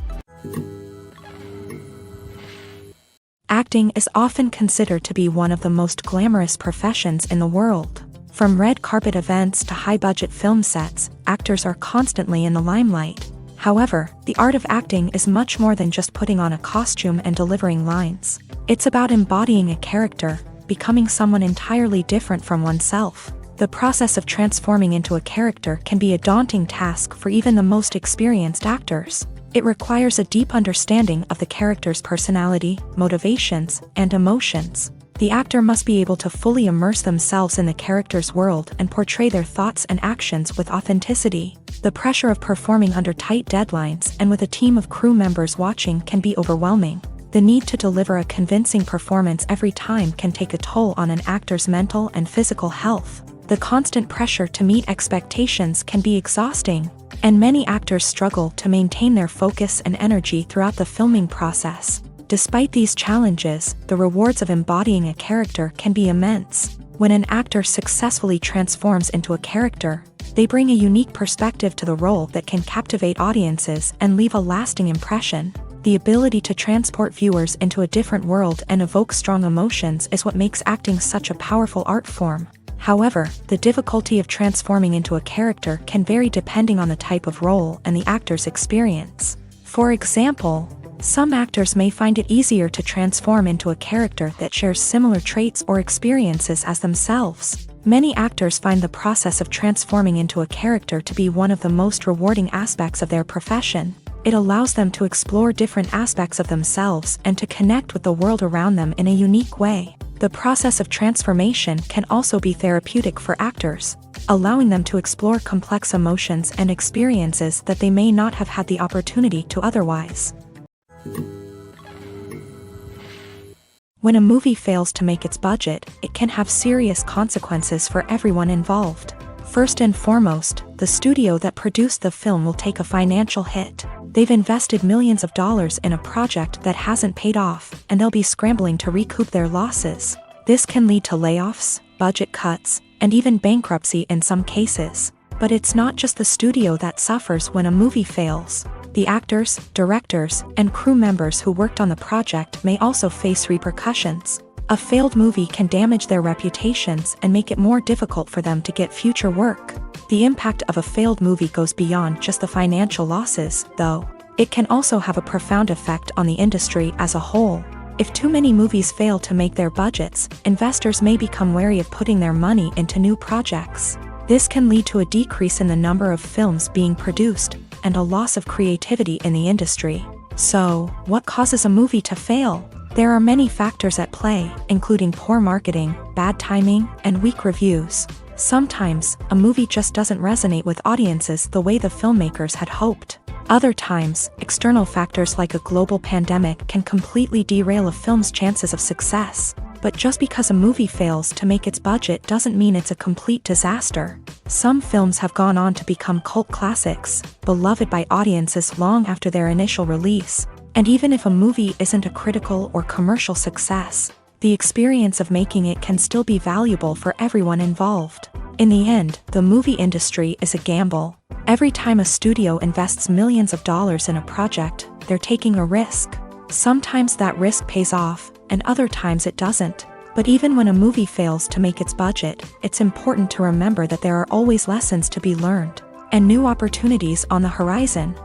Acting is often considered to be one of the most glamorous professions in the world. From red carpet events to high-budget film sets, actors are constantly in the limelight. However, the art of acting is much more than just putting on a costume and delivering lines. It's about embodying a character, becoming someone entirely different from oneself. The process of transforming into a character can be a daunting task for even the most experienced actors. It requires a deep understanding of the character's personality, motivations, and emotions. The actor must be able to fully immerse themselves in the character's world and portray their thoughts and actions with authenticity. The pressure of performing under tight deadlines and with a team of crew members watching can be overwhelming. The need to deliver a convincing performance every time can take a toll on an actor's mental and physical health. The constant pressure to meet expectations can be exhausting, and many actors struggle to maintain their focus and energy throughout the filming process. Despite these challenges, the rewards of embodying a character can be immense. When an actor successfully transforms into a character, they bring a unique perspective to the role that can captivate audiences and leave a lasting impression. The ability to transport viewers into a different world and evoke strong emotions is what makes acting such a powerful art form. However, the difficulty of transforming into a character can vary depending on the type of role and the actor's experience. For example, some actors may find it easier to transform into a character that shares similar traits or experiences as themselves. Many actors find the process of transforming into a character to be one of the most rewarding aspects of their profession. It allows them to explore different aspects of themselves and to connect with the world around them in a unique way. The process of transformation can also be therapeutic for actors. allowing them to explore complex emotions and experiences that they may not have had the opportunity to otherwise. When a movie fails to make its budget, it can have serious consequences for everyone involved. First and foremost, the studio that produced the film will take a financial hit. They've invested millions of dollars in a project that hasn't paid off, and they'll be scrambling to recoup their losses. This can lead to layoffs, budget cuts, and even bankruptcy in some cases. But it's not just the studio that suffers when a movie fails. The actors, directors, and crew members who worked on the project may also face repercussions. A failed movie can damage their reputations and make it more difficult for them to get future work. The impact of a failed movie goes beyond just the financial losses, though. It can also have a profound effect on the industry as a whole. If too many movies fail to make their budgets, investors may become wary of putting their money into new projects. This can lead to a decrease in the number of films being produced, and a loss of creativity in the industry. So, what causes a movie to fail? There are many factors at play, including poor marketing, bad timing, and weak reviews. Sometimes, a movie just doesn't resonate with audiences the way the filmmakers had hoped. Other times, external factors like a global pandemic can completely derail a film's chances of success. But just because a movie fails to make its budget doesn't mean it's a complete disaster. Some films have gone on to become cult classics, beloved by audiences long after their initial release. And even if a movie isn't a critical or commercial success, the experience of making it can still be valuable for everyone involved. In the end, the movie industry is a gamble. Every time a studio invests millions of dollars in a project, they're taking a risk. Sometimes that risk pays off, and other times it doesn't. But even when a movie fails to make its budget, it's important to remember that there are always lessons to be learned, and new opportunities on the horizon.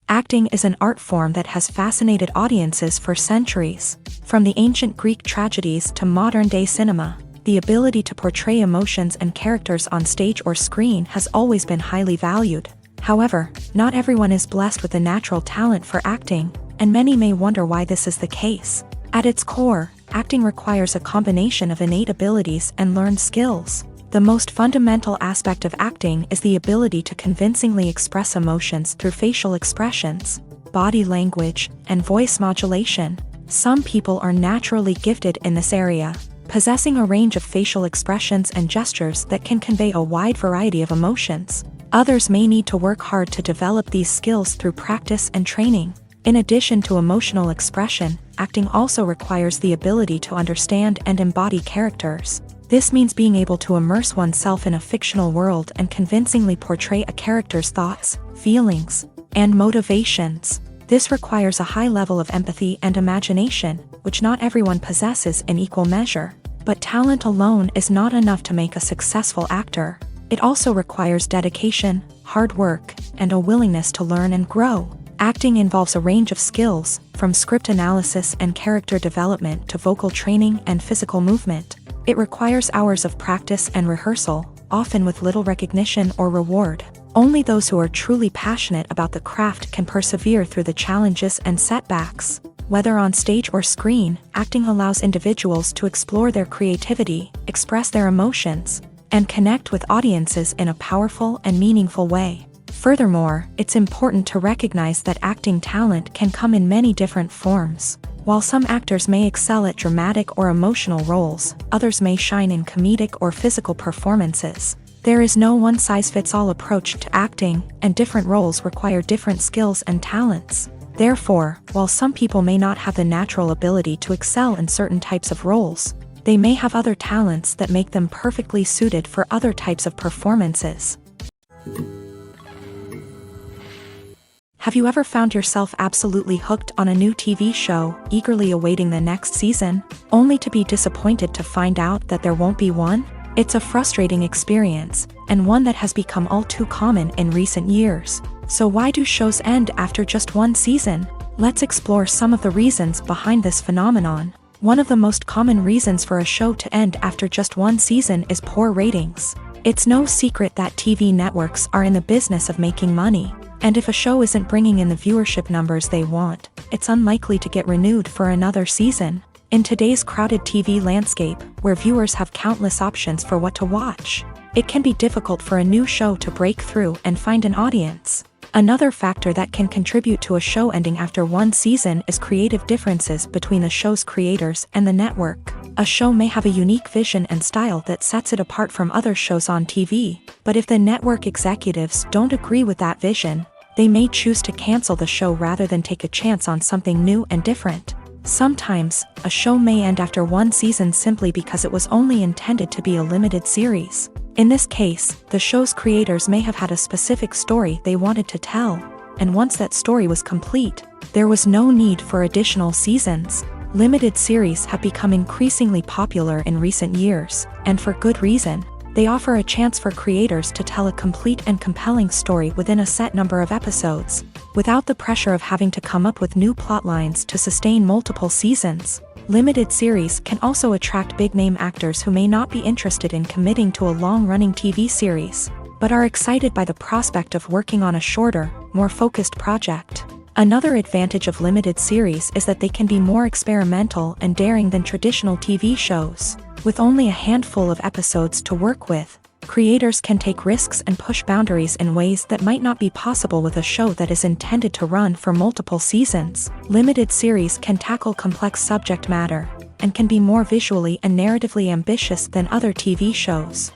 Acting is an art form that has fascinated audiences for centuries. From the ancient Greek tragedies to modern-day cinema, the ability to portray emotions and characters on stage or screen has always been highly valued. However, not everyone is blessed with a natural talent for acting, and many may wonder why this is the case. At its core, acting requires a combination of innate abilities and learned skills. The most fundamental aspect of acting is the ability to convincingly express emotions through facial expressions, body language, and voice modulation. Some people are naturally gifted in this area, possessing a range of facial expressions and gestures that can convey a wide variety of emotions. Others may need to work hard to develop these skills through practice and training. In addition to emotional expression, acting also requires the ability to understand and embody characters. This means being able to immerse oneself in a fictional world and convincingly portray a character's thoughts, feelings, and motivations. This requires a high level of empathy and imagination, which not everyone possesses in equal measure. But talent alone is not enough to make a successful actor. It also requires dedication, hard work, and a willingness to learn and grow. Acting involves a range of skills, from script analysis and character development to vocal training and physical movement. It requires hours of practice and rehearsal, often with little recognition or reward. Only those who are truly passionate about the craft can persevere through the challenges and setbacks. Whether on stage or screen, acting allows individuals to explore their creativity, express their emotions, and connect with audiences in a powerful and meaningful way. Furthermore, it's important to recognize that acting talent can come in many different forms. While some actors may excel at dramatic or emotional roles, others may shine in comedic or physical performances. There is no one-size-fits-all approach to acting, and different roles require different skills and talents. Therefore, while some people may not have the natural ability to excel in certain types of roles, they may have other talents that make them perfectly suited for other types of performances. Have you ever found yourself absolutely hooked on a new TV show, eagerly awaiting the next season, only to be disappointed to find out that there won't be one? It's a frustrating experience, and one that has become all too common in recent years. So why do shows end after just one season? Let's explore some of the reasons behind this phenomenon. One of the most common reasons for a show to end after just one season is poor ratings. It's no secret that TV networks are in the business of making money. And if a show isn't bringing in the viewership numbers they want, it's unlikely to get renewed for another season. In today's crowded TV landscape, where viewers have countless options for what to watch, it can be difficult for a new show to break through and find an audience. Another factor that can contribute to a show ending after one season is creative differences between the show's creators and the network. A show may have a unique vision and style that sets it apart from other shows on TV, but if the network executives don't agree with that vision, they may choose to cancel the show rather than take a chance on something new and different. Sometimes, a show may end after one season simply because it was only intended to be a limited series. In this case, the show's creators may have had a specific story they wanted to tell, and once that story was complete, there was no need for additional seasons. Limited series have become increasingly popular in recent years, and for good reason. They offer a chance for creators to tell a complete and compelling story within a set number of episodes, without the pressure of having to come up with new plotlines to sustain multiple seasons. Limited series can also attract big-name actors who may not be interested in committing to a long-running TV series, but are excited by the prospect of working on a shorter, more focused project. Another advantage of limited series is that they can be more experimental and daring than traditional TV shows. With only a handful of episodes to work with, creators can take risks and push boundaries in ways that might not be possible with a show that is intended to run for multiple seasons. Limited series can tackle complex subject matter, and can be more visually and narratively ambitious than other TV shows.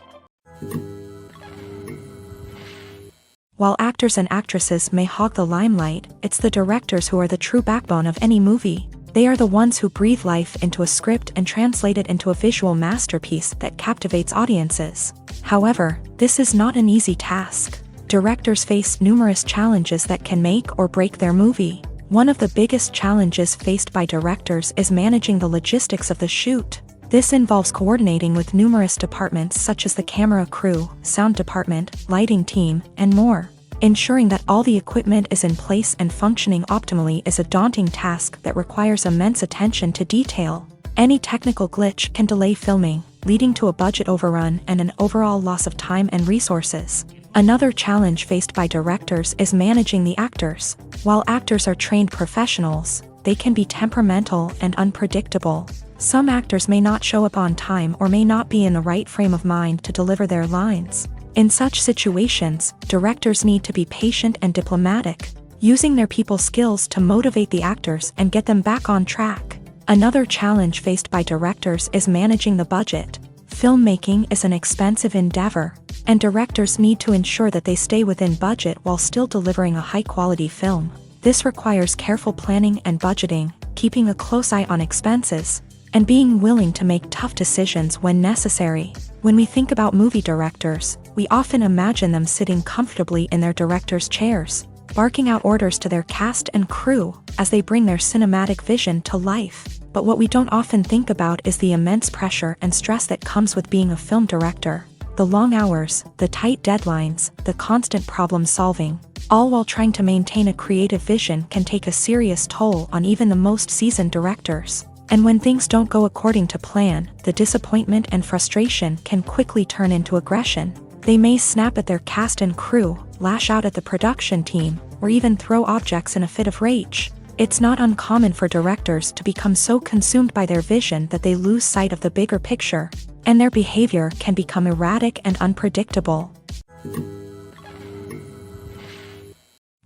While actors and actresses may hog the limelight, it's the directors who are the true backbone of any movie. They are the ones who breathe life into a script and translate it into a visual masterpiece that captivates audiences. However, this is not an easy task. Directors face numerous challenges that can make or break their movie. One of the biggest challenges faced by directors is managing the logistics of the shoot. This involves coordinating with numerous departments such as the camera crew, sound department, lighting team, and more. Ensuring that all the equipment is in place and functioning optimally is a daunting task that requires immense attention to detail. Any technical glitch can delay filming, leading to a budget overrun and an overall loss of time and resources. Another challenge faced by directors is managing the actors. While actors are trained professionals, they can be temperamental and unpredictable. Some actors may not show up on time or may not be in the right frame of mind to deliver their lines. In such situations, directors need to be patient and diplomatic, using their people skills to motivate the actors and get them back on track. Another challenge faced by directors is managing the budget. Filmmaking is an expensive endeavor, and directors need to ensure that they stay within budget while still delivering a high-quality film. This requires careful planning and budgeting, keeping a close eye on expenses, and being willing to make tough decisions when necessary. When we think about movie directors, we often imagine them sitting comfortably in their director's chairs, barking out orders to their cast and crew as they bring their cinematic vision to life. But what we don't often think about is the immense pressure and stress that comes with being a film director. The long hours, the tight deadlines, the constant problem solving, all while trying to maintain a creative vision can take a serious toll on even the most seasoned directors. And when things don't go according to plan, the disappointment and frustration can quickly turn into aggression. They may snap at their cast and crew, lash out at the production team, or even throw objects in a fit of rage. It's not uncommon for directors to become so consumed by their vision that they lose sight of the bigger picture, and their behavior can become erratic and unpredictable.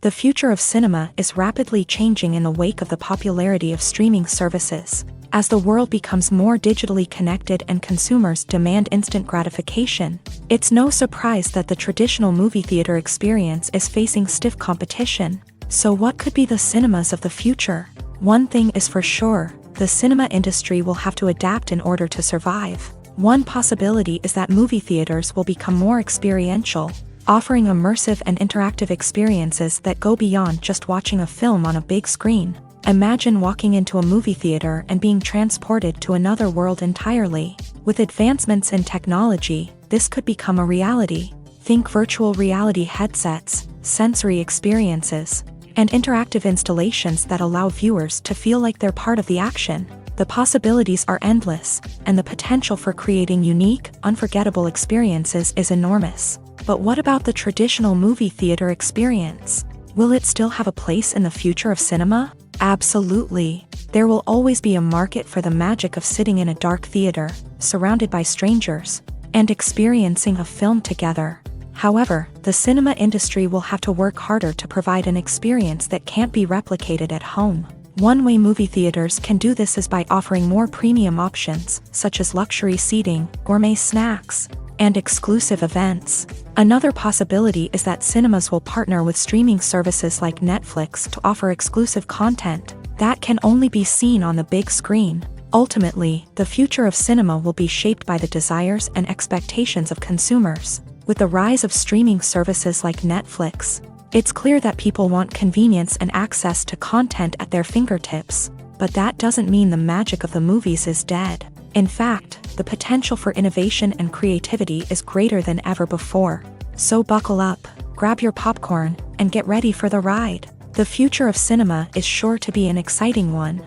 The future of cinema is rapidly changing in the wake of the popularity of streaming services. As the world becomes more digitally connected and consumers demand instant gratification, it's no surprise that the traditional movie theater experience is facing stiff competition. So what could be the cinemas of the future? One thing is for sure, the cinema industry will have to adapt in order to survive. One possibility is that movie theaters will become more experiential, offering immersive and interactive experiences that go beyond just watching a film on a big screen. Imagine walking into a movie theater and being transported to another world entirely. With advancements in technology, this could become a reality. Think virtual reality headsets, sensory experiences, and interactive installations that allow viewers to feel like they're part of the action. The possibilities are endless, and the potential for creating unique, unforgettable experiences is enormous. But what about the traditional movie theater experience? Will it still have a place in the future of cinema? Absolutely. There will always be a market for the magic of sitting in a dark theater, surrounded by strangers, and experiencing a film together. However, the cinema industry will have to work harder to provide an experience that can't be replicated at home. One way movie theaters can do this is by offering more premium options, such as luxury seating, gourmet snacks, and exclusive events. Another possibility is that cinemas will partner with streaming services like Netflix to offer exclusive content that can only be seen on the big screen. Ultimately, the future of cinema will be shaped by the desires and expectations of consumers. With the rise of streaming services like Netflix, it's clear that people want convenience and access to content at their fingertips. But that doesn't mean the magic of the movies is dead. In fact, the potential for innovation and creativity is greater than ever before. So buckle up, grab your popcorn, and get ready for the ride. The future of cinema is sure to be an exciting one.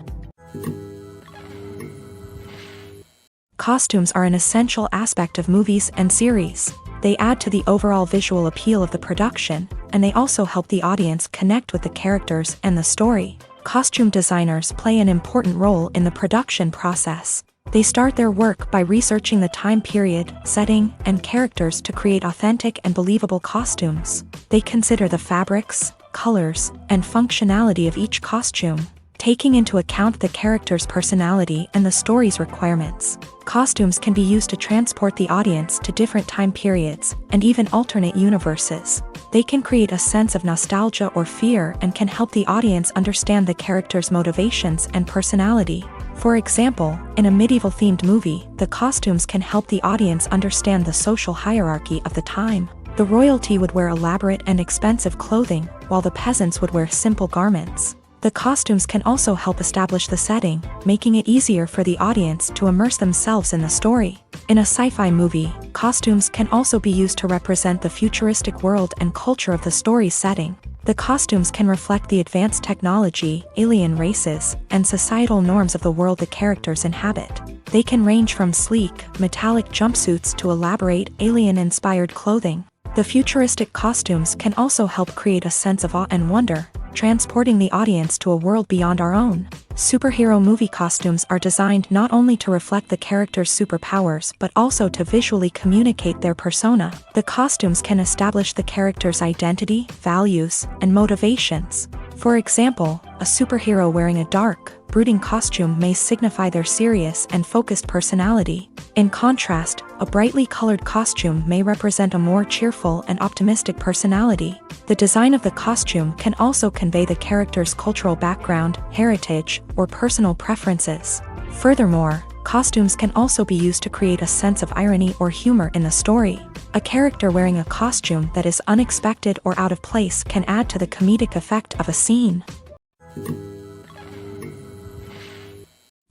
Costumes are an essential aspect of movies and series. They add to the overall visual appeal of the production, and they also help the audience connect with the characters and the story. Costume designers play an important role in the production process. They start their work by researching the time period, setting, and characters to create authentic and believable costumes. They consider the fabrics, colors, and functionality of each costume, taking into account the character's personality and the story's requirements. Costumes can be used to transport the audience to different time periods and even alternate universes. They can create a sense of nostalgia or fear and can help the audience understand the character's motivations and personality. For example, in a medieval-themed movie, the costumes can help the audience understand the social hierarchy of the time. The royalty would wear elaborate and expensive clothing, while the peasants would wear simple garments. The costumes can also help establish the setting, making it easier for the audience to immerse themselves in the story. In a sci-fi movie, costumes can also be used to represent the futuristic world and culture of the story's setting. The costumes can reflect the advanced technology, alien races, and societal norms of the world the characters inhabit. They can range from sleek, metallic jumpsuits to elaborate, alien-inspired clothing. The futuristic costumes can also help create a sense of awe and wonder, transporting the audience to a world beyond our own. Superhero movie costumes are designed not only to reflect the character's superpowers but also to visually communicate their persona. The costumes can establish the character's identity, values, and motivations. For example, a superhero wearing a dark, brooding costume may signify their serious and focused personality. In contrast, a brightly colored costume may represent a more cheerful and optimistic personality. The design of the costume can also convey the character's cultural background, heritage, or personal preferences. Furthermore, costumes can also be used to create a sense of irony or humor in the story. A character wearing a costume that is unexpected or out of place can add to the comedic effect of a scene.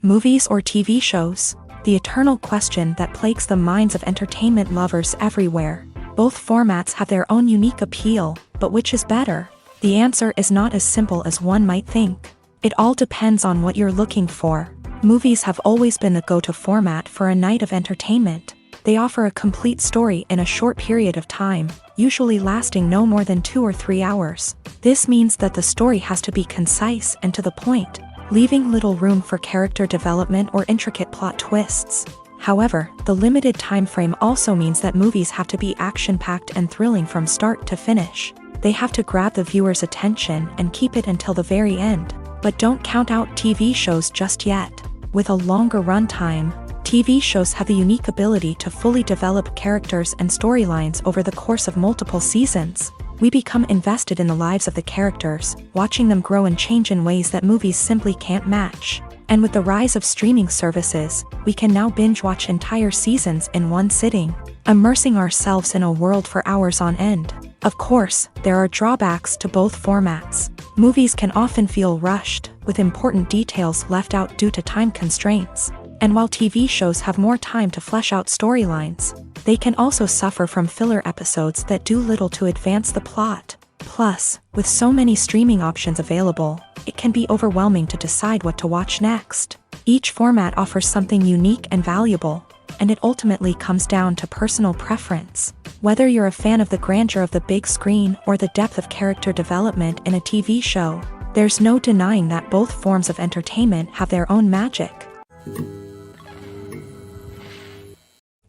Movies or TV shows? The eternal question that plagues the minds of entertainment lovers everywhere. Both formats have their own unique appeal, but which is better? The answer is not as simple as one might think. It all depends on what you're looking for. Movies have always been the go-to format for a night of entertainment. They offer a complete story in a short period of time, usually lasting no more than 2 or 3 hours. This means that the story has to be concise and to the point, leaving little room for character development or intricate plot twists. However, the limited time frame also means that movies have to be action-packed and thrilling from start to finish. They have to grab the viewer's attention and keep it until the very end. But don't count out TV shows just yet. With a longer runtime, TV shows have the unique ability to fully develop characters and storylines over the course of multiple seasons. We become invested in the lives of the characters, watching them grow and change in ways that movies simply can't match. And with the rise of streaming services, we can now binge-watch entire seasons in one sitting, immersing ourselves in a world for hours on end. Of course, there are drawbacks to both formats. Movies can often feel rushed, with important details left out due to time constraints. And while TV shows have more time to flesh out storylines, they can also suffer from filler episodes that do little to advance the plot. Plus, with so many streaming options available, it can be overwhelming to decide what to watch next. Each format offers something unique and valuable, and it ultimately comes down to personal preference. Whether you're a fan of the grandeur of the big screen or the depth of character development in a TV show, There's no denying that both forms of entertainment have their own magic.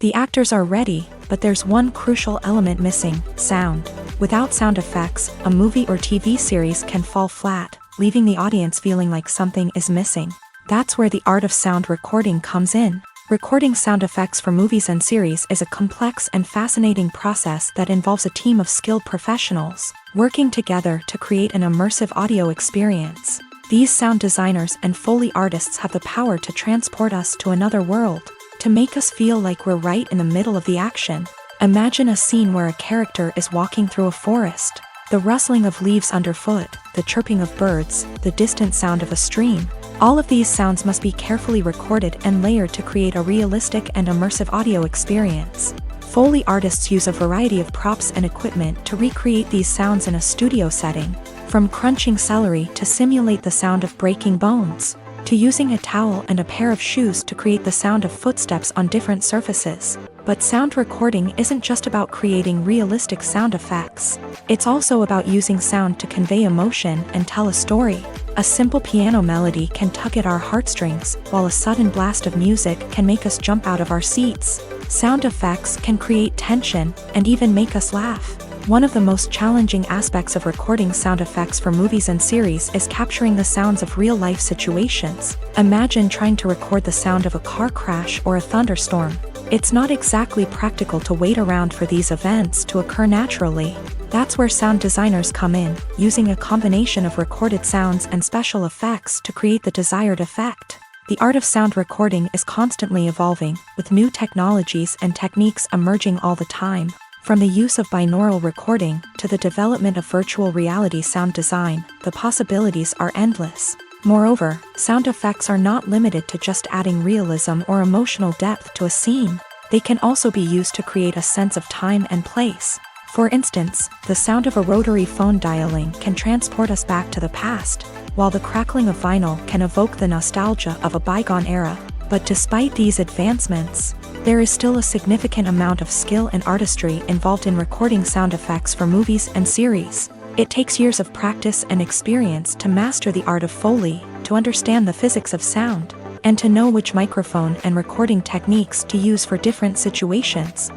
The actors are ready, but there's one crucial element missing: sound. Without sound effects, a movie or TV series can fall flat, leaving the audience feeling like something is missing. That's where the art of sound recording comes in. Recording sound effects for movies and series is a complex and fascinating process that involves a team of skilled professionals working together to create an immersive audio experience. These sound designers and Foley artists have the power to transport us to another world, to make us feel like we're right in the middle of the action. Imagine a scene where a character is walking through a forest. The rustling of leaves underfoot, the chirping of birds, the distant sound of a stream. All of these sounds must be carefully recorded and layered to create a realistic and immersive audio experience. Foley artists use a variety of props and equipment to recreate these sounds in a studio setting, from crunching celery to simulate the sound of breaking bones, to using a towel and a pair of shoes to create the sound of footsteps on different surfaces. But sound recording isn't just about creating realistic sound effects. It's also about using sound to convey emotion and tell a story. A simple piano melody can tug at our heartstrings, while a sudden blast of music can make us jump out of our seats. Sound effects can create tension and even make us laugh. One of the most challenging aspects of recording sound effects for movies and series is capturing the sounds of real-life situations. Imagine trying to record the sound of a car crash or a thunderstorm. It's not exactly practical to wait around for these events to occur naturally. That's where sound designers come in, using a combination of recorded sounds and special effects to create the desired effect. The art of sound recording is constantly evolving, with new technologies and techniques emerging all the time. From the use of binaural recording to the development of virtual reality sound design, the possibilities are endless. Moreover, sound effects are not limited to just adding realism or emotional depth to a scene. They can also be used to create a sense of time and place. For instance, the sound of a rotary phone dialing can transport us back to the past, while the crackling of vinyl can evoke the nostalgia of a bygone era. But despite these advancements, there is still a significant amount of skill and artistry involved in recording sound effects for movies and series. It takes years of practice and experience to master the art of Foley, to understand the physics of sound, and to know which microphone and recording techniques to use for different situations.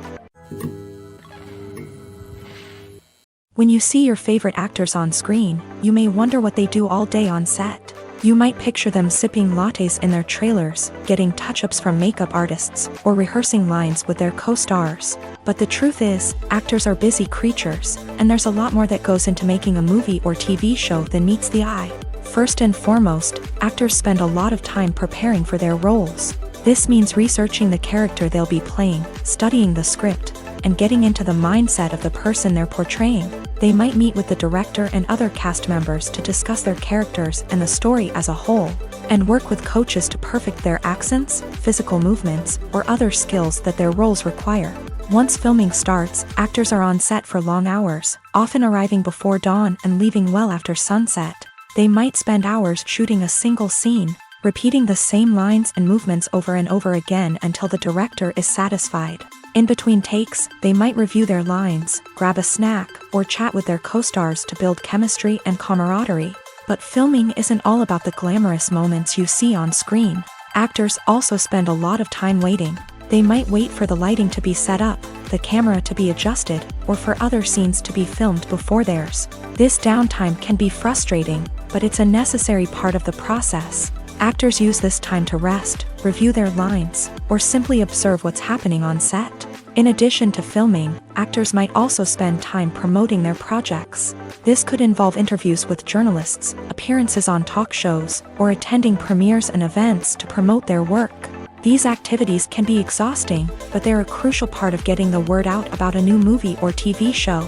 When you see your favorite actors on screen, you may wonder what they do all day on set. You might picture them sipping lattes in their trailers, getting touch-ups from makeup artists, or rehearsing lines with their co-stars. But the truth is, actors are busy creatures, and there's a lot more that goes into making a movie or TV show than meets the eye. First and foremost, actors spend a lot of time preparing for their roles. This means researching the character they'll be playing, studying the script, and getting into the mindset of the person they're portraying. They might meet with the director and other cast members to discuss their characters and the story as a whole, and work with coaches to perfect their accents, physical movements, or other skills that their roles require. Once filming starts, actors are on set for long hours, often arriving before dawn and leaving well after sunset. They might spend hours shooting a single scene, repeating the same lines and movements over and over again until the director is satisfied. In between takes, they might review their lines, grab a snack, or chat with their co-stars to build chemistry and camaraderie. But filming isn't all about the glamorous moments you see on screen. Actors also spend a lot of time waiting. They might wait for the lighting to be set up, the camera to be adjusted, or for other scenes to be filmed before theirs. This downtime can be frustrating, but it's a necessary part of the process. Actors use this time to rest, review their lines, or simply observe what's happening on set. In addition to filming, actors might also spend time promoting their projects. This could involve interviews with journalists, appearances on talk shows, or attending premieres and events to promote their work. These activities can be exhausting, but they're a crucial part of getting the word out about a new movie or TV show.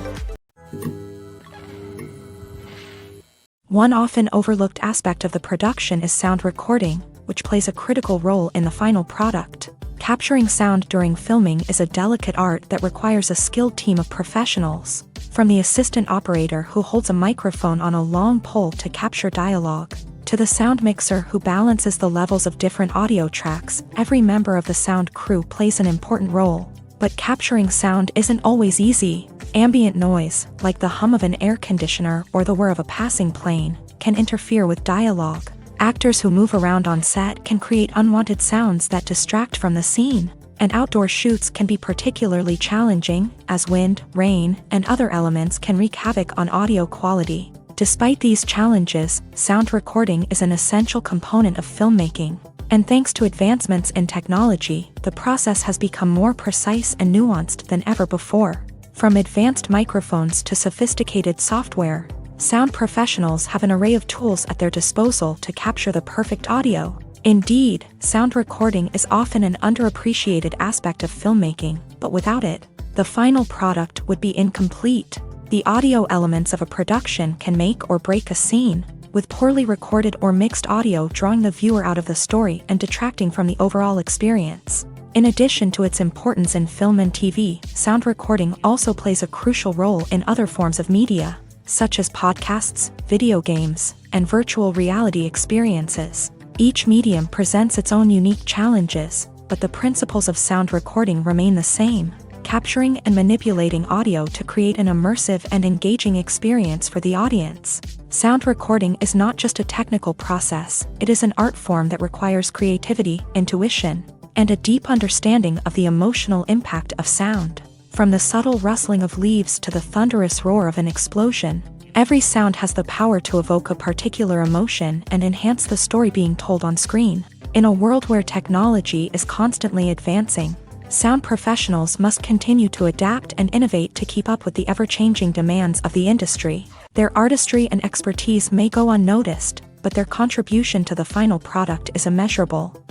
One often overlooked aspect of the production is sound recording, which plays a critical role in the final product. Capturing sound during filming is a delicate art that requires a skilled team of professionals. From the assistant operator who holds a microphone on a long pole to capture dialogue, to the sound mixer who balances the levels of different audio tracks, every member of the sound crew plays an important role. But capturing sound isn't always easy. Ambient noise, like the hum of an air conditioner or the whir of a passing plane, can interfere with dialogue. Actors who move around on set can create unwanted sounds that distract from the scene. And outdoor shoots can be particularly challenging, as wind, rain, and other elements can wreak havoc on audio quality. Despite these challenges, sound recording is an essential component of filmmaking. And thanks to advancements in technology, the process has become more precise and nuanced than ever before. From advanced microphones to sophisticated software, sound professionals have an array of tools at their disposal to capture the perfect audio. Indeed, sound recording is often an underappreciated aspect of filmmaking, but without it, the final product would be incomplete. The audio elements of a production can make or break a scene, with poorly recorded or mixed audio drawing the viewer out of the story and detracting from the overall experience. In addition to its importance in film and TV, sound recording also plays a crucial role in other forms of media, such as podcasts, video games, and virtual reality experiences. Each medium presents its own unique challenges, but the principles of sound recording remain the same, capturing and manipulating audio to create an immersive and engaging experience for the audience. Sound recording is not just a technical process, it is an art form that requires creativity, intuition, and a deep understanding of the emotional impact of sound. From the subtle rustling of leaves to the thunderous roar of an explosion, every sound has the power to evoke a particular emotion and enhance the story being told on screen. In a world where technology is constantly advancing, sound professionals must continue to adapt and innovate to keep up with the ever-changing demands of the industry. Their artistry and expertise may go unnoticed, but their contribution to the final product is immeasurable.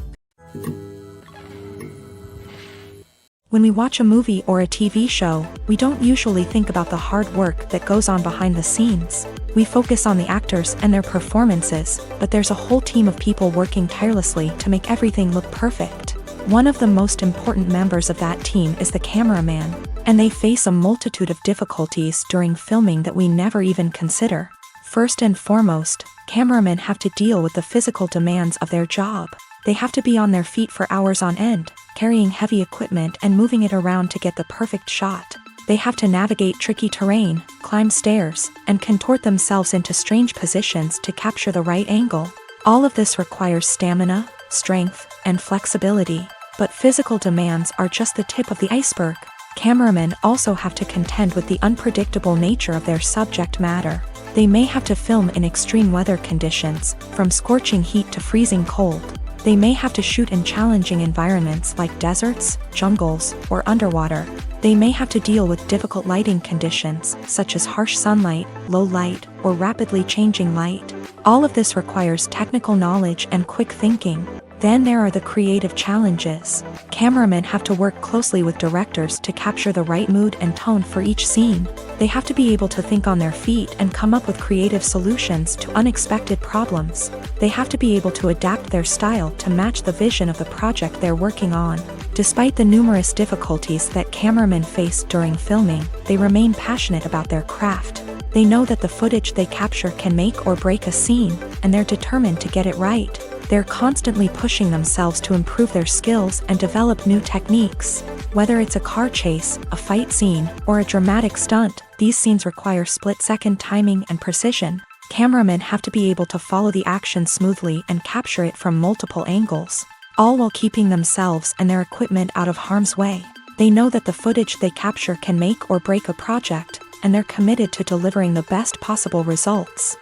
When we watch a movie or a TV show, we don't usually think about the hard work that goes on behind the scenes. We focus on the actors and their performances, but there's a whole team of people working tirelessly to make everything look perfect. One of the most important members of that team is the cameraman, and they face a multitude of difficulties during filming that we never even consider. First and foremost, cameramen have to deal with the physical demands of their job. They have to be on their feet for hours on end, carrying heavy equipment and moving it around to get the perfect shot. They have to navigate tricky terrain, climb stairs, and contort themselves into strange positions to capture the right angle. All of this requires stamina, strength, and flexibility. But physical demands are just the tip of the iceberg. Cameramen also have to contend with the unpredictable nature of their subject matter. They may have to film in extreme weather conditions, from scorching heat to freezing cold. They may have to shoot in challenging environments like deserts, jungles, or underwater. They may have to deal with difficult lighting conditions, such as harsh sunlight, low light, or rapidly changing light. All of this requires technical knowledge and quick thinking. Then there are the creative challenges. Cameramen have to work closely with directors to capture the right mood and tone for each scene. They have to be able to think on their feet and come up with creative solutions to unexpected problems. They have to be able to adapt their style to match the vision of the project they're working on. Despite the numerous difficulties that cameramen face during filming, they remain passionate about their craft. They know that the footage they capture can make or break a scene, and they're determined to get it right. They're constantly pushing themselves to improve their skills and develop new techniques. Whether it's a car chase, a fight scene, or a dramatic stunt, these scenes require split-second timing and precision. Cameramen have to be able to follow the action smoothly and capture it from multiple angles, all while keeping themselves and their equipment out of harm's way. They know that the footage they capture can make or break a project, and they're committed to delivering the best possible results.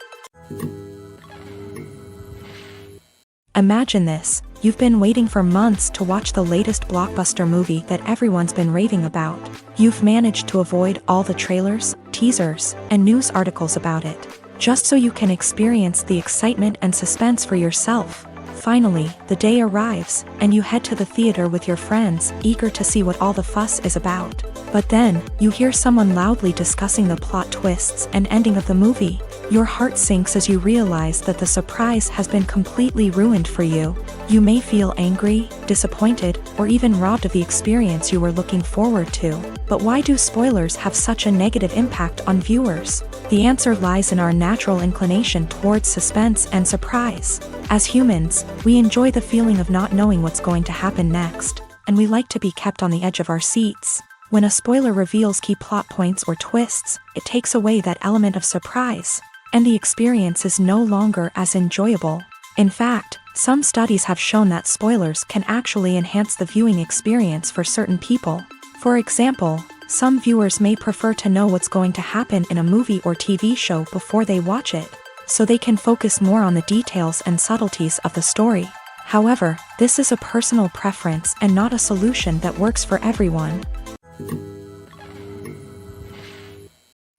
Imagine this: you've been waiting for months to watch the latest blockbuster movie that everyone's been raving about. You've managed to avoid all the trailers, teasers, and news articles about it, just so you can experience the excitement and suspense for yourself. Finally, the day arrives, and you head to the theater with your friends, eager to see what all the fuss is about. But then, you hear someone loudly discussing the plot twists and ending of the movie. Your heart sinks as you realize that the surprise has been completely ruined for you. You may feel angry, disappointed, or even robbed of the experience you were looking forward to. But why do spoilers have such a negative impact on viewers? The answer lies in our natural inclination towards suspense and surprise. As humans, we enjoy the feeling of not knowing what's going to happen next, and we like to be kept on the edge of our seats. When a spoiler reveals key plot points or twists, it takes away that element of surprise. and the experience is no longer as enjoyable. In fact, some studies have shown that spoilers can actually enhance the viewing experience for certain people. For example, some viewers may prefer to know what's going to happen in a movie or TV show before they watch it, so they can focus more on the details and subtleties of the story. However, this is a personal preference and not a solution that works for everyone.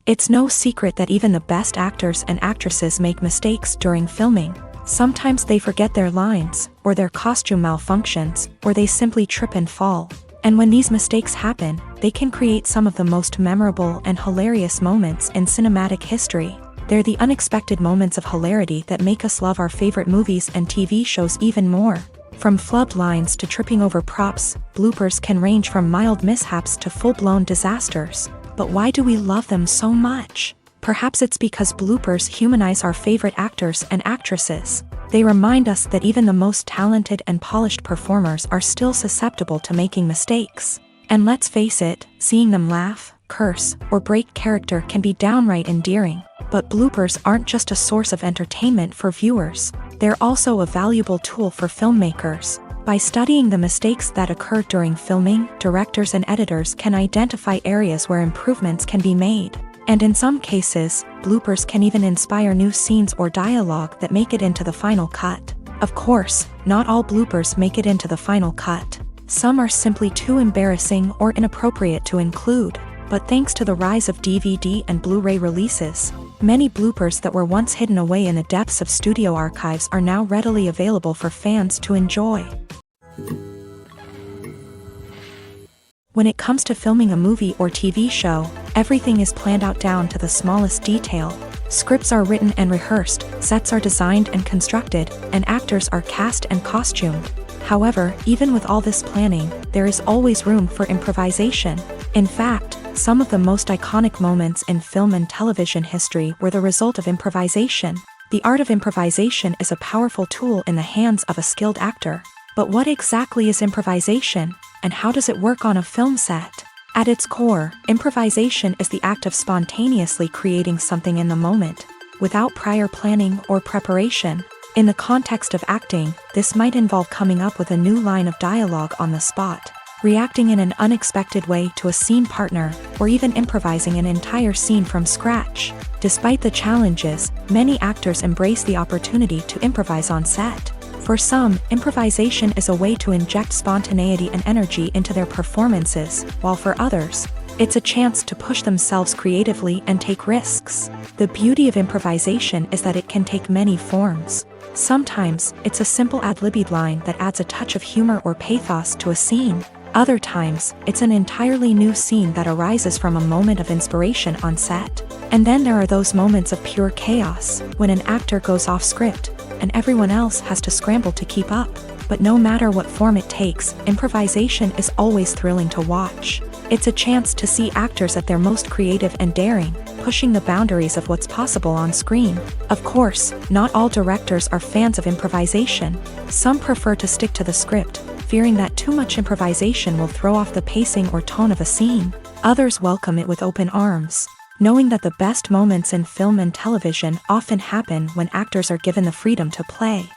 It's no secret that even the best actors and actresses make mistakes during filming. Sometimes they forget their lines, or their costume malfunctions, or they simply trip and fall. And when these mistakes happen, they can create some of the most memorable and hilarious moments in cinematic history. They're the unexpected moments of hilarity that make us love our favorite movies and TV shows even more. From flubbed lines to tripping over props, bloopers can range from mild mishaps to full-blown disasters. But why do we love them so much? Perhaps it's because bloopers humanize our favorite actors and actresses. They remind us that even the most talented and polished performers are still susceptible to making mistakes. And let's face it, seeing them laugh, curse, or break character can be downright endearing. But bloopers aren't just a source of entertainment for viewers. They're also a valuable tool for filmmakers. By studying the mistakes that occur during filming, directors and editors can identify areas where improvements can be made. And in some cases, bloopers can even inspire new scenes or dialogue that make it into the final cut. Of course, not all bloopers make it into the final cut. Some are simply too embarrassing or inappropriate to include. But thanks to the rise of DVD and Blu-ray releases, many bloopers that were once hidden away in the depths of studio archives are now readily available for fans to enjoy. When it comes to filming a movie or TV show, everything is planned out down to the smallest detail. Scripts are written and rehearsed, sets are designed and constructed, and actors are cast and costumed. However, even with all this planning, there is always room for improvisation. In fact, some of the most iconic moments in film and television history were the result of improvisation. The art of improvisation is a powerful tool in the hands of a skilled actor. But what exactly is improvisation, and how does it work on a film set? At its core, improvisation is the act of spontaneously creating something in the moment, without prior planning or preparation. In the context of acting, this might involve coming up with a new line of dialogue on the spot, reacting in an unexpected way to a scene partner, or even improvising an entire scene from scratch. Despite the challenges, many actors embrace the opportunity to improvise on set. For some, improvisation is a way to inject spontaneity and energy into their performances, while for others, it's a chance to push themselves creatively and take risks. The beauty of improvisation is that it can take many forms. Sometimes, it's a simple ad-libbed line that adds a touch of humor or pathos to a scene. Other times, it's an entirely new scene that arises from a moment of inspiration on set. And then there are those moments of pure chaos, when an actor goes off script, and everyone else has to scramble to keep up. But no matter what form it takes, improvisation is always thrilling to watch. It's a chance to see actors at their most creative and daring, pushing the boundaries of what's possible on screen. Of course, not all directors are fans of improvisation. Some prefer to stick to the script, fearing that too much improvisation will throw off the pacing or tone of a scene. Others welcome it with open arms, knowing that the best moments in film and television often happen when actors are given the freedom to play.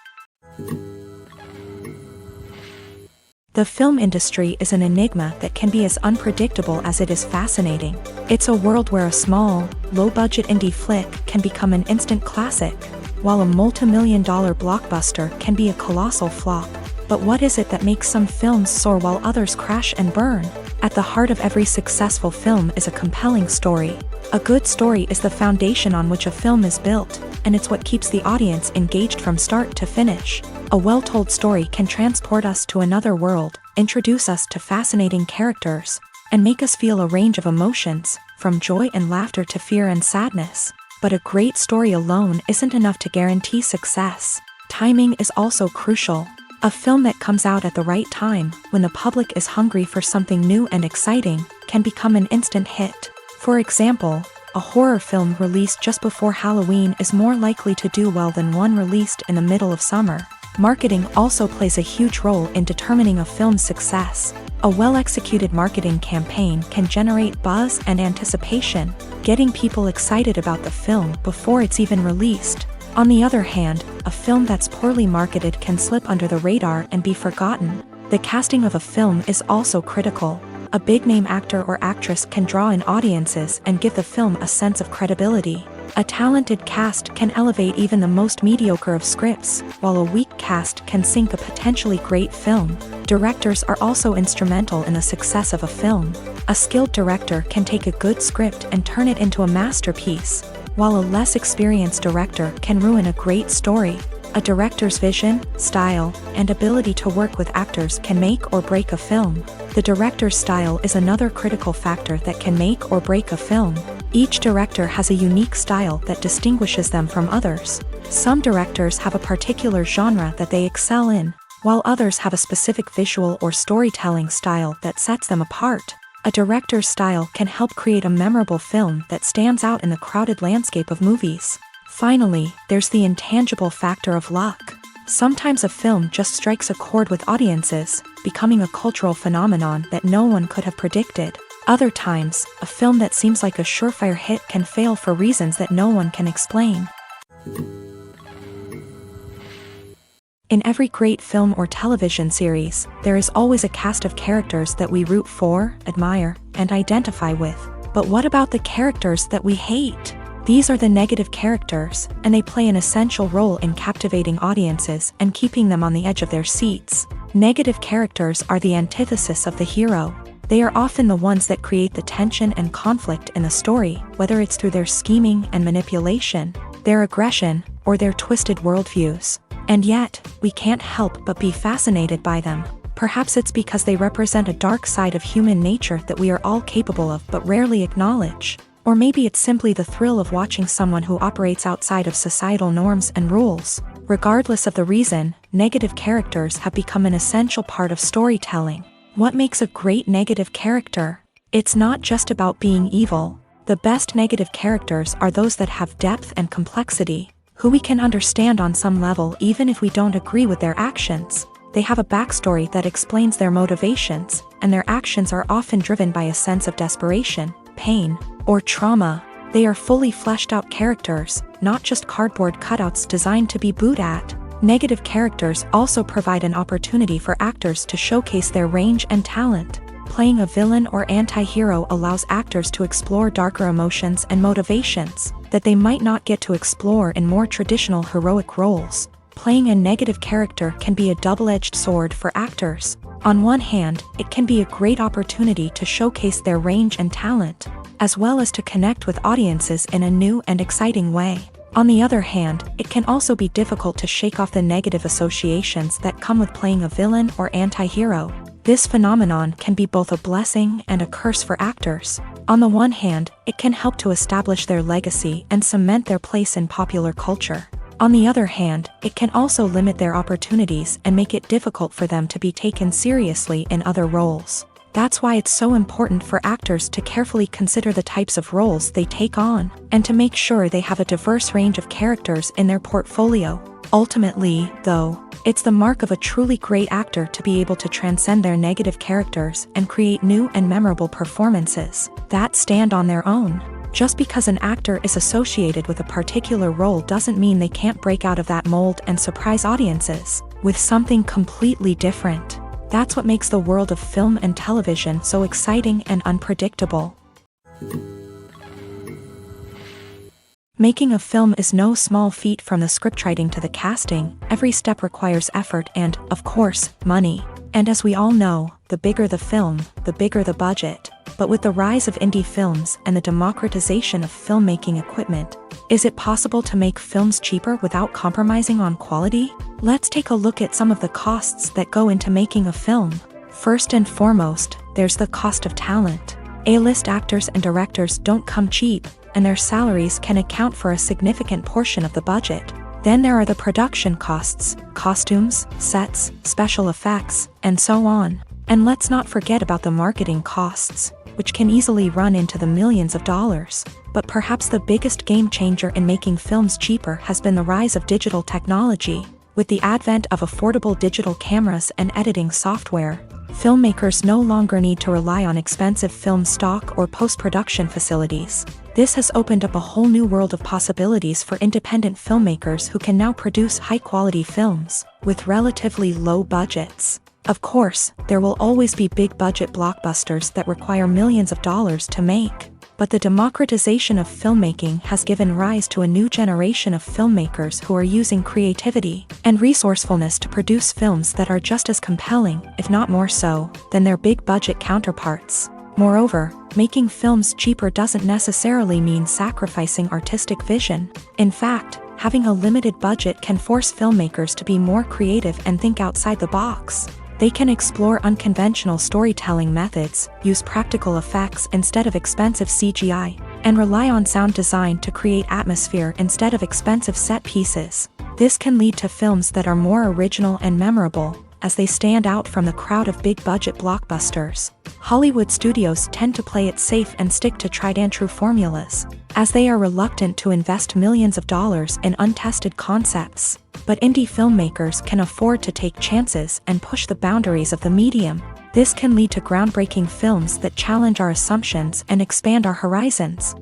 The film industry is an enigma that can be as unpredictable as it is fascinating. It's a world where a small, low-budget indie flick can become an instant classic, while a multi-million-dollar blockbuster can be a colossal flop. But what is it that makes some films soar while others crash and burn? At the heart of every successful film is a compelling story. A good story is the foundation on which a film is built, and it's what keeps the audience engaged from start to finish. A well-told story can transport us to another world, introduce us to fascinating characters, and make us feel a range of emotions, from joy and laughter to fear and sadness. But a great story alone isn't enough to guarantee success. Timing is also crucial. A film that comes out at the right time, when the public is hungry for something new and exciting, can become an instant hit. For example, a horror film released just before Halloween is more likely to do well than one released in the middle of summer. Marketing also plays a huge role in determining a film's success. A well-executed marketing campaign can generate buzz and anticipation, getting people excited about the film before it's even released. On the other hand, a film that's poorly marketed can slip under the radar and be forgotten. The casting of a film is also critical. A big-name actor or actress can draw in audiences and give the film a sense of credibility. A talented cast can elevate even the most mediocre of scripts, while a weak cast can sink a potentially great film. Directors are also instrumental in the success of a film. A skilled director can take a good script and turn it into a masterpiece, while a less experienced director can ruin a great story. A director's vision, style, and ability to work with actors can make or break a film. The director's style is another critical factor that can make or break a film. Each director has a unique style that distinguishes them from others. Some directors have a particular genre that they excel in, while others have a specific visual or storytelling style that sets them apart. A director's style can help create a memorable film that stands out in the crowded landscape of movies. Finally, there's the intangible factor of luck. Sometimes a film just strikes a chord with audiences, becoming a cultural phenomenon that no one could have predicted. Other times, a film that seems like a surefire hit can fail for reasons that no one can explain. In every great film or television series, there is always a cast of characters that we root for, admire, and identify with. But what about the characters that we hate? These are the negative characters, and they play an essential role in captivating audiences and keeping them on the edge of their seats. Negative characters are the antithesis of the hero. They are often the ones that create the tension and conflict in the story, whether it's through their scheming and manipulation, their aggression, or their twisted worldviews. And yet, we can't help but be fascinated by them. Perhaps it's because they represent a dark side of human nature that we are all capable of but rarely acknowledge. Or maybe it's simply the thrill of watching someone who operates outside of societal norms and rules. Regardless of the reason, negative characters have become an essential part of storytelling. What makes a great negative character? It's not just about being evil. The best negative characters are those that have depth and complexity, who we can understand on some level even if we don't agree with their actions. They have a backstory that explains their motivations, and their actions are often driven by a sense of desperation, pain, or trauma. They are fully fleshed out characters, not just cardboard cutouts designed to be booed at. Negative characters also provide an opportunity for actors to showcase their range and talent. Playing a villain or anti-hero allows actors to explore darker emotions and motivations that they might not get to explore in more traditional heroic roles. Playing a negative character can be a double-edged sword for actors. On one hand, it can be a great opportunity to showcase their range and talent, as well as to connect with audiences in a new and exciting way. On the other hand, it can also be difficult to shake off the negative associations that come with playing a villain or anti-hero. This phenomenon can be both a blessing and a curse for actors. On the one hand, it can help to establish their legacy and cement their place in popular culture. On the other hand, it can also limit their opportunities and make it difficult for them to be taken seriously in other roles. That's why it's so important for actors to carefully consider the types of roles they take on, and to make sure they have a diverse range of characters in their portfolio. Ultimately, though, it's the mark of a truly great actor to be able to transcend their negative characters and create new and memorable performances that stand on their own. Just because an actor is associated with a particular role doesn't mean they can't break out of that mold and surprise audiences with something completely different. That's what makes the world of film and television so exciting and unpredictable. Making a film is no small feat. From the scriptwriting to the casting, every step requires effort and, of course, money. And as we all know, the bigger the film, the bigger the budget. But with the rise of indie films and the democratization of filmmaking equipment, is it possible to make films cheaper without compromising on quality? Let's take a look at some of the costs that go into making a film. First and foremost, there's the cost of talent. A-list actors and directors don't come cheap, and their salaries can account for a significant portion of the budget. Then there are the production costs, costumes, sets, special effects, and so on. And let's not forget about the marketing costs, which can easily run into the millions of dollars. But perhaps the biggest game changer in making films cheaper has been the rise of digital technology. With the advent of affordable digital cameras and editing software, Filmmakers no longer need to rely on expensive film stock or post-production facilities. This has opened up a whole new world of possibilities for independent filmmakers who can now produce high-quality films with relatively low budgets. Of course, there will always be big-budget blockbusters that require millions of dollars to make. But the democratization of filmmaking has given rise to a new generation of filmmakers who are using creativity and resourcefulness to produce films that are just as compelling, if not more so, than their big-budget counterparts. Moreover, making films cheaper doesn't necessarily mean sacrificing artistic vision. In fact, having a limited budget can force filmmakers to be more creative and think outside the box. They can explore unconventional storytelling methods, use practical effects instead of expensive CGI, and rely on sound design to create atmosphere instead of expensive set pieces. This can lead to films that are more original and memorable, as they stand out from the crowd of big-budget blockbusters. Hollywood studios tend to play it safe and stick to tried-and-true formulas, as they are reluctant to invest millions of dollars in untested concepts. But indie filmmakers can afford to take chances and push the boundaries of the medium. This can lead to groundbreaking films that challenge our assumptions and expand our horizons.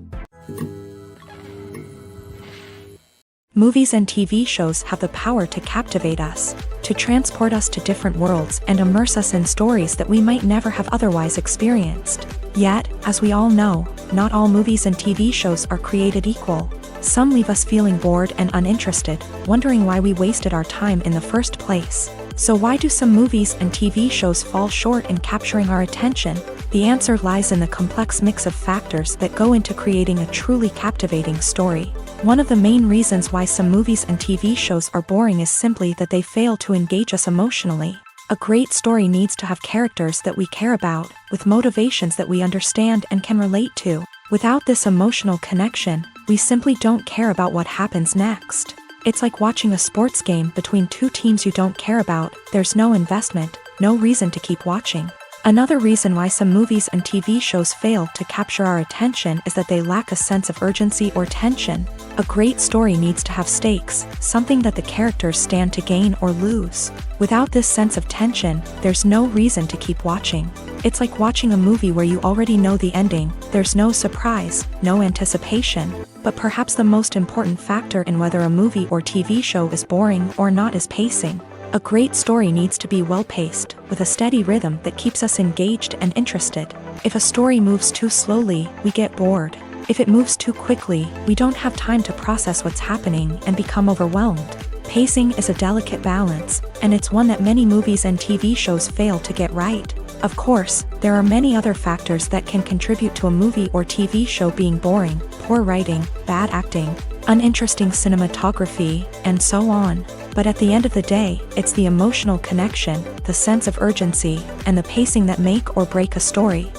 Movies and TV shows have the power to captivate us, to transport us to different worlds and immerse us in stories that we might never have otherwise experienced. Yet, as we all know, not all movies and TV shows are created equal. Some leave us feeling bored and uninterested, wondering why we wasted our time in the first place. So why do some movies and TV shows fall short in capturing our attention? The answer lies in the complex mix of factors that go into creating a truly captivating story. One of the main reasons why some movies and TV shows are boring is simply that they fail to engage us emotionally. A great story needs to have characters that we care about, with motivations that we understand and can relate to. Without this emotional connection, we simply don't care about what happens next. It's like watching a sports game between two teams you don't care about. There's no investment, no reason to keep watching. Another reason why some movies and TV shows fail to capture our attention is that they lack a sense of urgency or tension. A great story needs to have stakes, something that the characters stand to gain or lose. Without this sense of tension, there's no reason to keep watching. It's like watching a movie where you already know the ending. There's no surprise, no anticipation. But perhaps the most important factor in whether a movie or TV show is boring or not is pacing. A great story needs to be well-paced, with a steady rhythm that keeps us engaged and interested. If a story moves too slowly, we get bored. If it moves too quickly, we don't have time to process what's happening and become overwhelmed. Pacing is a delicate balance, and it's one that many movies and TV shows fail to get right. Of course, there are many other factors that can contribute to a movie or TV show being boring: poor writing, bad acting, uninteresting cinematography, and so on. But at the end of the day, it's the emotional connection, the sense of urgency, and the pacing that make or break a story.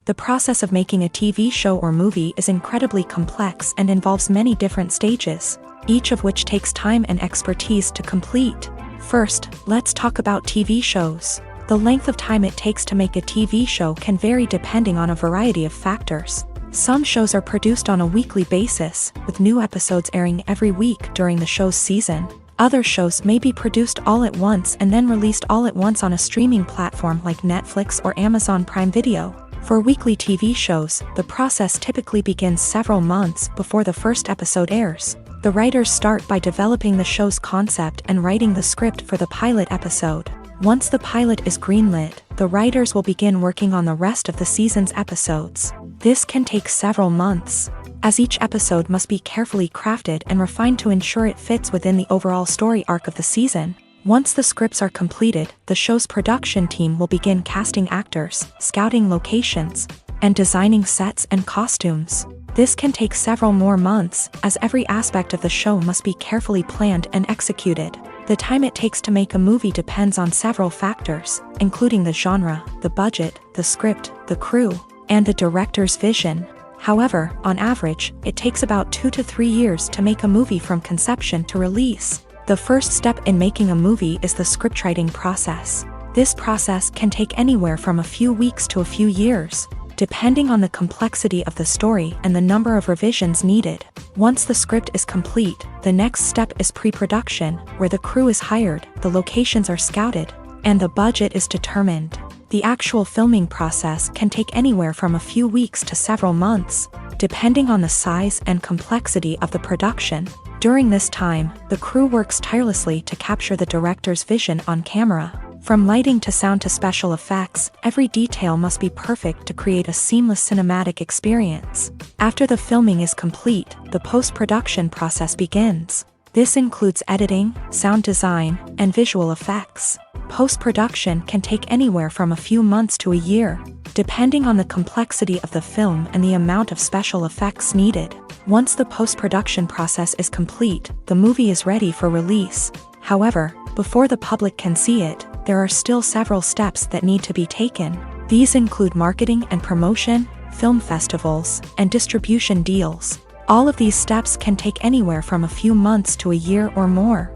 The process of making a TV show or movie is incredibly complex and involves many different stages, each of which takes time and expertise to complete. First, let's talk about TV shows. The length of time it takes to make a TV show can vary depending on a variety of factors. Some shows are produced on a weekly basis, with new episodes airing every week during the show's season. Other shows may be produced all at once and then released all at once on a streaming platform like Netflix or Amazon Prime Video. For weekly TV shows, the process typically begins several months before the first episode airs. The writers start by developing the show's concept and writing the script for the pilot episode. Once the pilot is greenlit, the writers will begin working on the rest of the season's episodes. This can take several months, as each episode must be carefully crafted and refined to ensure it fits within the overall story arc of the season. Once the scripts are completed, the show's production team will begin casting actors, scouting locations, and designing sets and costumes. This can take several more months, as every aspect of the show must be carefully planned and executed. The time it takes to make a movie depends on several factors, including the genre, the budget, the script, the crew, and the director's vision. However, on average, it takes about 2 to 3 years to make a movie from conception to release. The first step in making a movie is the scriptwriting process. This process can take anywhere from a few weeks to a few years. depending on the complexity of the story and the number of revisions needed. Once the script is complete, the next step is pre-production, where the crew is hired, the locations are scouted, and the budget is determined. The actual filming process can take anywhere from a few weeks to several months, depending on the size and complexity of the production. During this time, the crew works tirelessly to capture the director's vision on camera. From lighting to sound to special effects, every detail must be perfect to create a seamless cinematic experience. After the filming is complete, the post-production process begins. This includes editing, sound design, and visual effects. Post-production can take anywhere from a few months to a year, depending on the complexity of the film and the amount of special effects needed. Once the post-production process is complete, the movie is ready for release. However, before the public can see it, there are still several steps that need to be taken. These include marketing and promotion, film festivals, and distribution deals. All of these steps can take anywhere from a few months to a year or more.